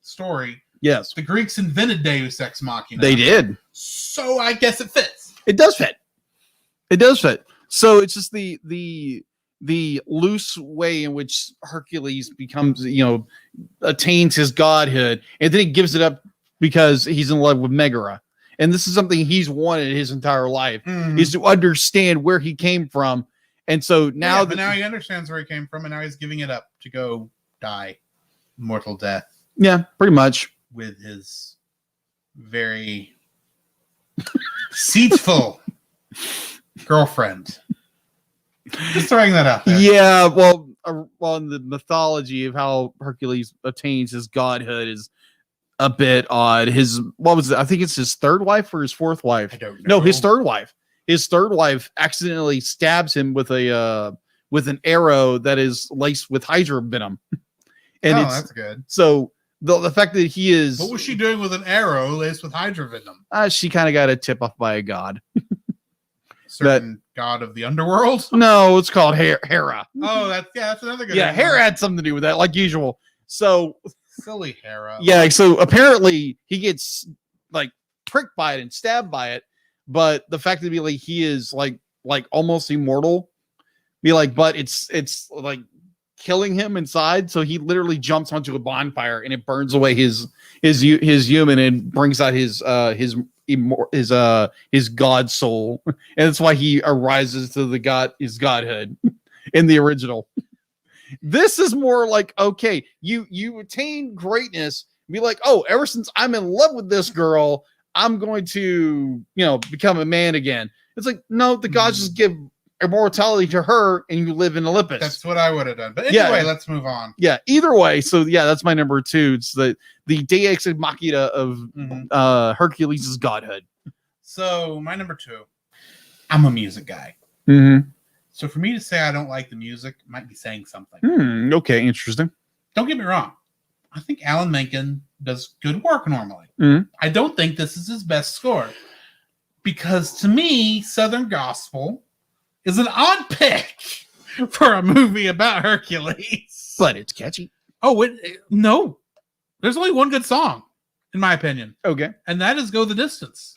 story. Yes. The Greeks invented Deus Ex Machina. They did. So I guess it fits. It does fit. So it's just the loose way in which Hercules becomes, attains his godhood, and then he gives it up because he's in love with Megara. And this is something he's wanted his entire life, is to understand where he came from. And so now now he understands where he came from, and now he's giving it up to go die mortal death. Yeah, pretty much. With his very deceitful girlfriend. Just throwing that out there. Yeah, well, in the mythology of how Hercules attains his godhood is a bit odd. I think it's his third wife or his fourth wife? I don't know. No, his third wife. His third wife accidentally stabs him with an arrow that is laced with hydra venom. And that's good. So the fact that he is... What was she doing with an arrow laced with hydra venom? She kind of got a tip off by a god. Certain god of the underworld? No, it's called Hera. Oh, that's another good Yeah, Hera had something to do with that, like usual. So silly Hera. Yeah, so apparently he gets like pricked by it and stabbed by it, but the fact that he is like almost immortal, but it's like killing him inside, so he literally jumps onto a bonfire and it burns away his human and brings out his god soul, and that's why he arises to his godhood in the original. This is more like, okay, you attain greatness, be like, oh, ever since I'm in love with this girl, I'm going to become a man again. It's like, no, the gods just give immortality to her and you live in Olympus. That's what I would have done. But Yeah. anyway, let's move on. Yeah, either way. So yeah, that's my number 2. It's the Deus Ex Machina of Hercules' godhood. So my number 2, I'm a music guy. Mm-hmm. So for me to say I don't like the music might be saying something. Okay, interesting. Don't get me wrong. I think Alan Menken does good work normally. Mhm. I don't think this is his best score. Because to me, Southern Gospel is an odd pick for a movie about Hercules. But it's catchy. Oh, no. There's only one good song, in my opinion. Okay. And that is Go the Distance.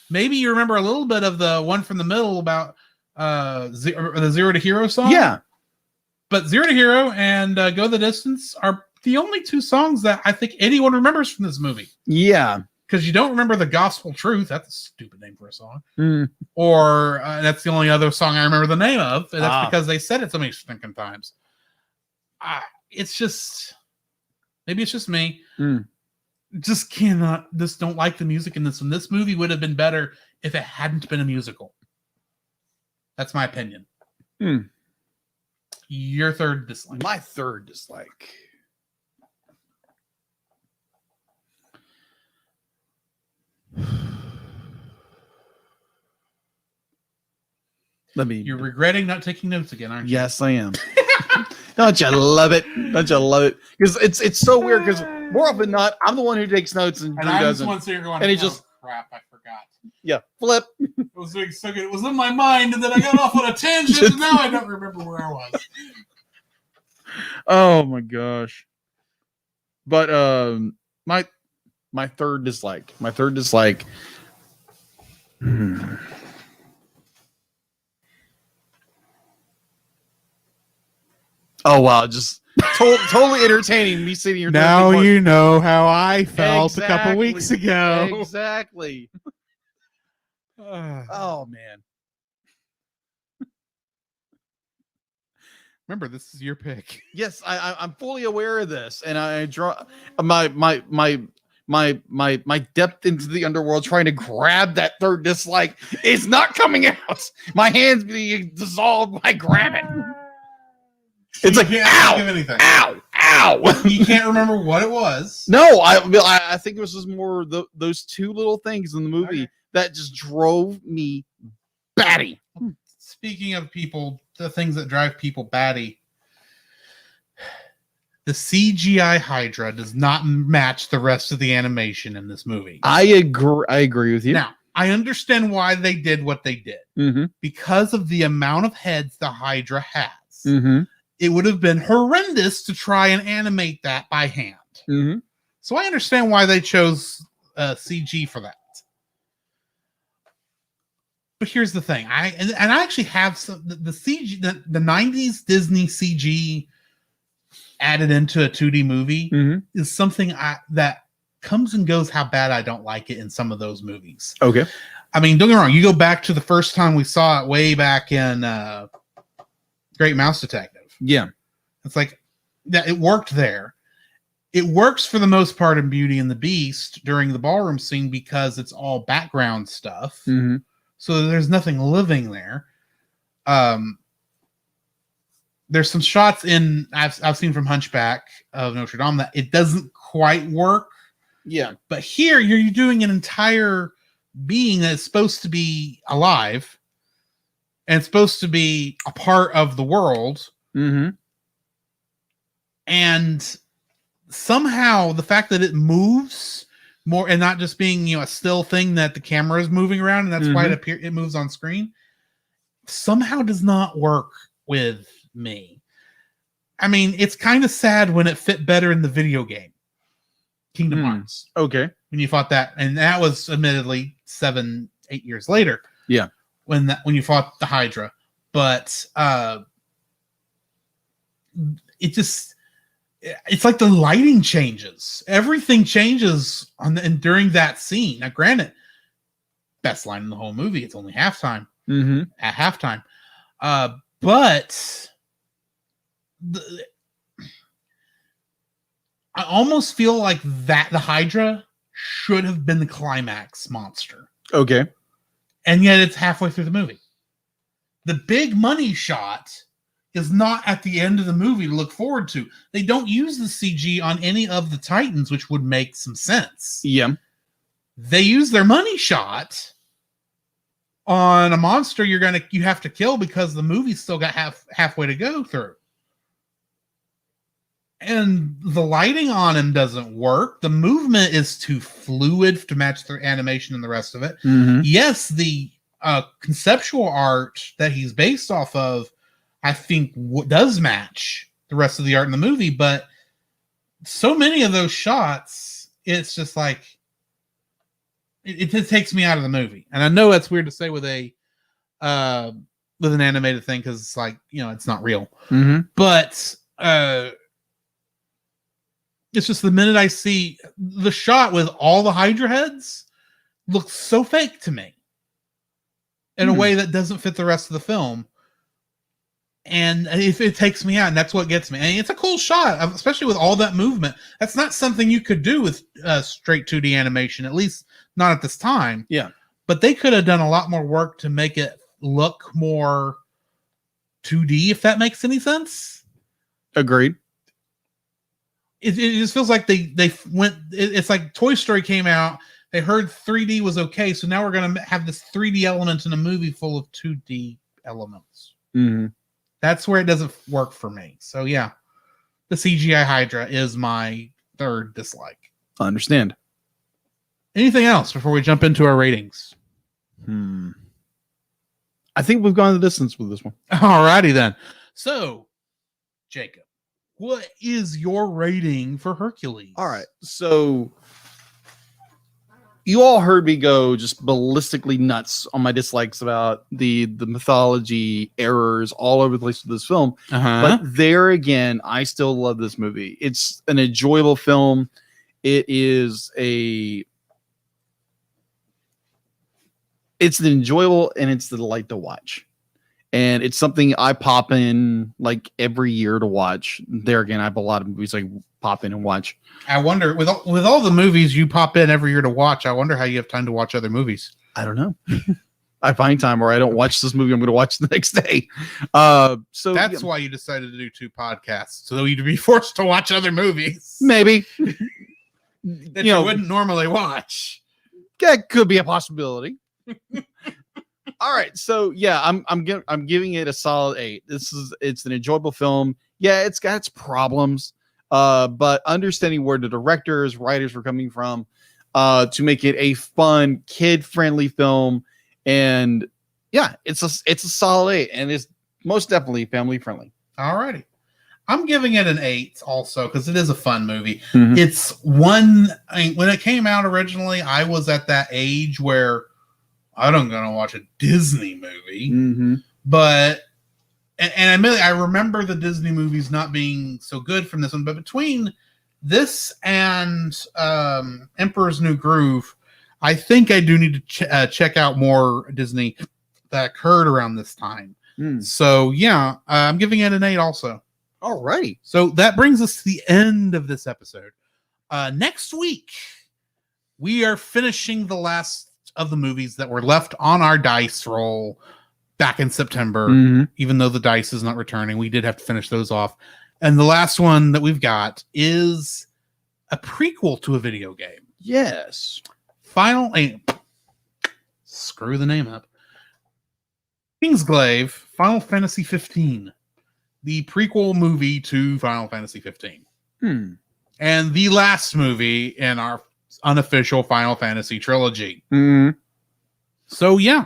Maybe you remember a little bit of the one from the middle about the Zero to Hero song. Yeah. But Zero to Hero and Go the Distance are the only 2 songs that I think anyone remembers from this movie. Yeah. Because you don't remember the Gospel Truth. That's a stupid name for a song. Mm. Or that's the only other song I remember the name of. And that's because they said it so many stinking times. It's just, maybe it's just me. Just don't like the music in this one. This movie would have been better if it hadn't been a musical. That's my opinion. Your third dislike. My third dislike. You're regretting not taking notes again, aren't you? Yes, I am. Don't you love it? Don't you love it? Because it's so weird. Because more often than not, I'm the one who takes notes and Drew I'm doesn't. the one so you're going, And he just crap, I forgot. Yeah, flip. It was doing so good. It was in my mind, and then I got off on a tangent, and now I don't remember where I was. Oh my gosh. But my third dislike. My third dislike. Oh wow, just totally entertaining me sitting here. Now you know how I felt a couple weeks ago. Exactly. Oh man. Remember, this is your pick. Yes, I'm fully aware of this, and I draw my depth into the underworld trying to grab that third dislike is not coming out. My hands being dissolved when I grab it. It's like ow, anything. Ow, ow. You can't remember what it was. No, I think it was just more those 2 little things in the movie that just drove me batty. Speaking of people, the things that drive people batty, the CGI Hydra does not match the rest of the animation in this movie. I agree with you. Now, I understand why they did what they did. Because of the amount of heads the Hydra has. It would have been horrendous to try and animate that by hand. So I understand why they chose CG for that. But here's the thing. I actually have some the CG, the 90s Disney CG added into a 2D movie is something that comes and goes how bad I don't like it in some of those movies. Okay. I mean, don't get me wrong. You go back to the first time we saw it way back in Great Mouse Detective. Yeah. It's like that. It worked there. It works for the most part in Beauty and the Beast during the ballroom scene because it's all background stuff. So there's nothing living there. There's some shots in I've seen from Hunchback of Notre Dame that it doesn't quite work. Yeah. But here you're doing an entire being that's supposed to be alive and it's supposed to be a part of the world. And somehow the fact that it moves more and not just being, a still thing that the camera is moving around and that's why it moves on screen somehow does not work with me. I mean, it's kind of sad when it fit better in the video game Kingdom Hearts. Okay. When you fought that, and that was admittedly 7-8 years later. Yeah. When you fought the Hydra. But it's like the lighting changes. Everything changes during that scene. Now, granted, best line in the whole movie. It's only halftime. At halftime, but I almost feel like that the Hydra should have been the climax monster. Okay. And yet it's halfway through the movie. The big money shot is not at the end of the movie to look forward to. They don't use the CG on any of the Titans, which would make some sense. Yeah. They use their money shot on a monster you have to kill because the movie's still got halfway to go through. And the lighting on him doesn't work. The movement is too fluid to match the animation and the rest of it. Mm-hmm. Yes, the conceptual art that he's based off of, I think, does match the rest of the art in the movie, but so many of those shots, it's just like it takes me out of the movie. And I know that's weird to say with an animated thing because it's like, it's not real. Mm-hmm. But it's just the minute I see the shot with all the Hydra heads looks so fake to me in a way that doesn't fit the rest of the film. And it takes me out, and that's what gets me. And it's a cool shot, especially with all that movement. That's not something you could do with straight 2D animation, at least not at this time. Yeah. But they could have done a lot more work to make it look more 2D, if that makes any sense. Agreed. It just feels like they went. It's like Toy Story came out. They heard 3D was okay, so now we're going to have this 3D element in a movie full of 2D elements. Mm-hmm. That's where it doesn't work for me. So yeah, the CGI Hydra is my third dislike. I understand. Anything else before we jump into our ratings? I think we've gone the distance with this one. Alrighty then. So, Jacob, what is your rating for Hercules? All right. So you all heard me go just ballistically nuts on my dislikes about the mythology errors all over the place with this film. Uh-huh. But there again, I still love this movie. It's an enjoyable film. It is it's an enjoyable and it's the delight to watch. And it's something I pop in like every year to watch. There again, I have a lot of movies I pop in and watch. I wonder, with all the movies you pop in every year to watch, I wonder how you have time to watch other movies. I don't know. I find time where I don't watch this movie, I'm going to watch the next day. So that's why you decided to do 2 podcasts, so you'd be forced to watch other movies. Maybe. that you wouldn't normally watch. That could be a possibility. All right, so yeah, I'm giving it a solid 8. It's an enjoyable film. Yeah, it's got its problems, but understanding where the directors, writers were coming from, to make it a fun, kid-friendly film, and yeah, it's a solid 8, and it's most definitely family friendly. Alrighty, I'm giving it an 8 also because it is a fun movie. Mm-hmm. It's one. I mean, when it came out originally, I was at that age where I'm gonna watch a Disney movie, Mm-hmm. but and I remember the Disney movies not being so good from this one. But between this and Emperor's New Groove, I think I do need to check out more Disney that occurred around this time. So yeah, I'm giving it an 8 also. All righty. So that brings us to the end of this episode. Next week, we are finishing the last of the movies that were left on our dice roll back in September. Mm-hmm. Even though the dice is not returning, we did have to finish those off. And the last one that we've got is a prequel to a video game. Yes. Screw the name up. Kingsglaive, Final Fantasy 15. The prequel movie to Final Fantasy 15. And the last movie in our unofficial Final Fantasy trilogy. Mm-hmm. So yeah,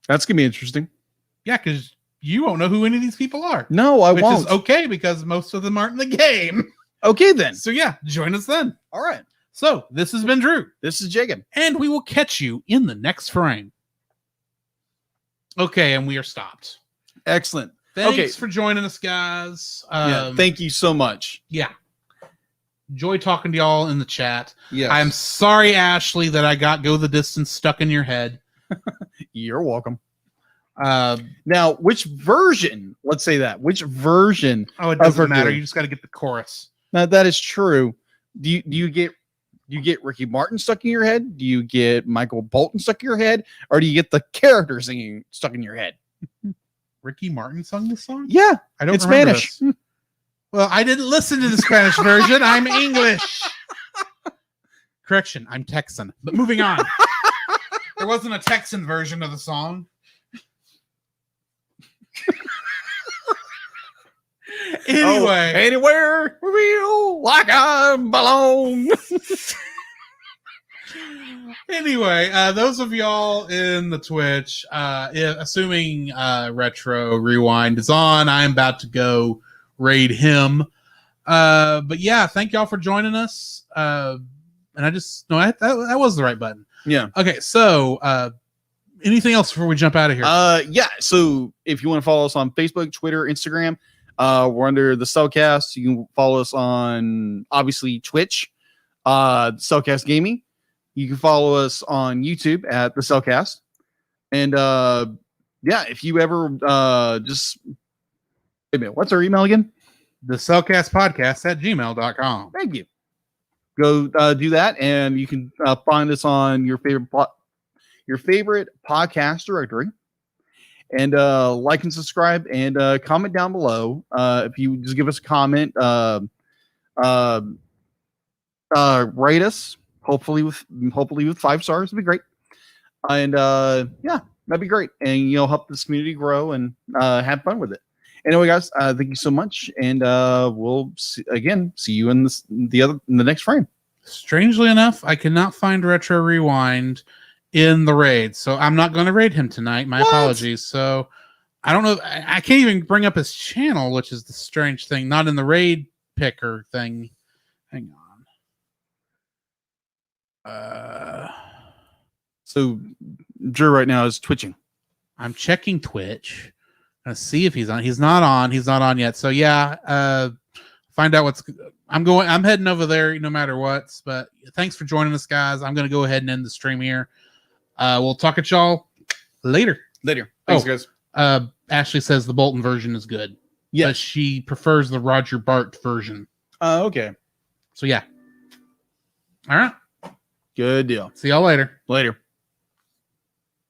that's gonna be interesting. Yeah, because you won't know who any of these people are. No, I which won't. Is okay, because most of them aren't in the game. Okay, then. So yeah, join us then. All right. So this has been Drew. This is Jacob. And we will catch you in the next frame. Okay, and we are stopped. Excellent. Thanks for joining us, guys. Yeah, thank you so much. Yeah. Enjoy talking to y'all in the chat. Yes. I'm sorry, Ashley, that I got Go the Distance stuck in your head. You're welcome. Now, which version? Let's say that. Which version? Oh, it doesn't matter. You just got to get the chorus. Now, that is true. Do you get Do you get Ricky Martin stuck in your head? Do you get Michael Bolton stuck in your head? Or do you get the character singing stuck in your head? Ricky Martin sung this song? Yeah, I don't it's remember Spanish. this. Well, I didn't listen to the Spanish version. I'm English. Correction, I'm Texan. But moving on. There wasn't a Texan version of the song. Anyway. Anywhere real like I belong. Anyway, those of y'all in the Twitch, assuming Retro Rewind is on, I'm about to go raid him. But yeah, thank y'all for joining us. And I just that was the right button. Yeah. Okay, so anything else before we jump out of here? Yeah. So if you want to follow us on Facebook, Twitter, Instagram, we're under the Cellcast. You can follow us on obviously Twitch, Cellcast Gaming. You can follow us on YouTube at the Cellcast. And yeah, if you ever just wait a minute, what's our email again? The Cellcast Podcast at gmail.com. Thank you. Go do that, and you can find us on your favorite podcast directory, and like and subscribe, and comment down below. If you just give us a comment, rate us. Hopefully with 5 stars, would be great. And yeah, that'd be great, and help this community grow and have fun with it. Anyway, guys, thank you so much, and we'll see you in the next frame. Strangely enough, I cannot find Retro Rewind in the raid, so I'm not going to raid him tonight. My apologies. So I don't know. I can't even bring up his channel, which is the strange thing. Not in the raid picker thing. Hang on. So Drew right now is twitching. I'm checking Twitch. Gonna see if he's on. He's not on. He's not on yet. So yeah, find out what's. I'm heading over there no matter what. But thanks for joining us, guys. I'm gonna go ahead and end the stream here. We'll talk at y'all later. Thanks, guys. Ashley says the Bolton version is good. Yeah, but she prefers the Roger Bart version. Okay. So yeah. All right. Good deal. See y'all later. Later.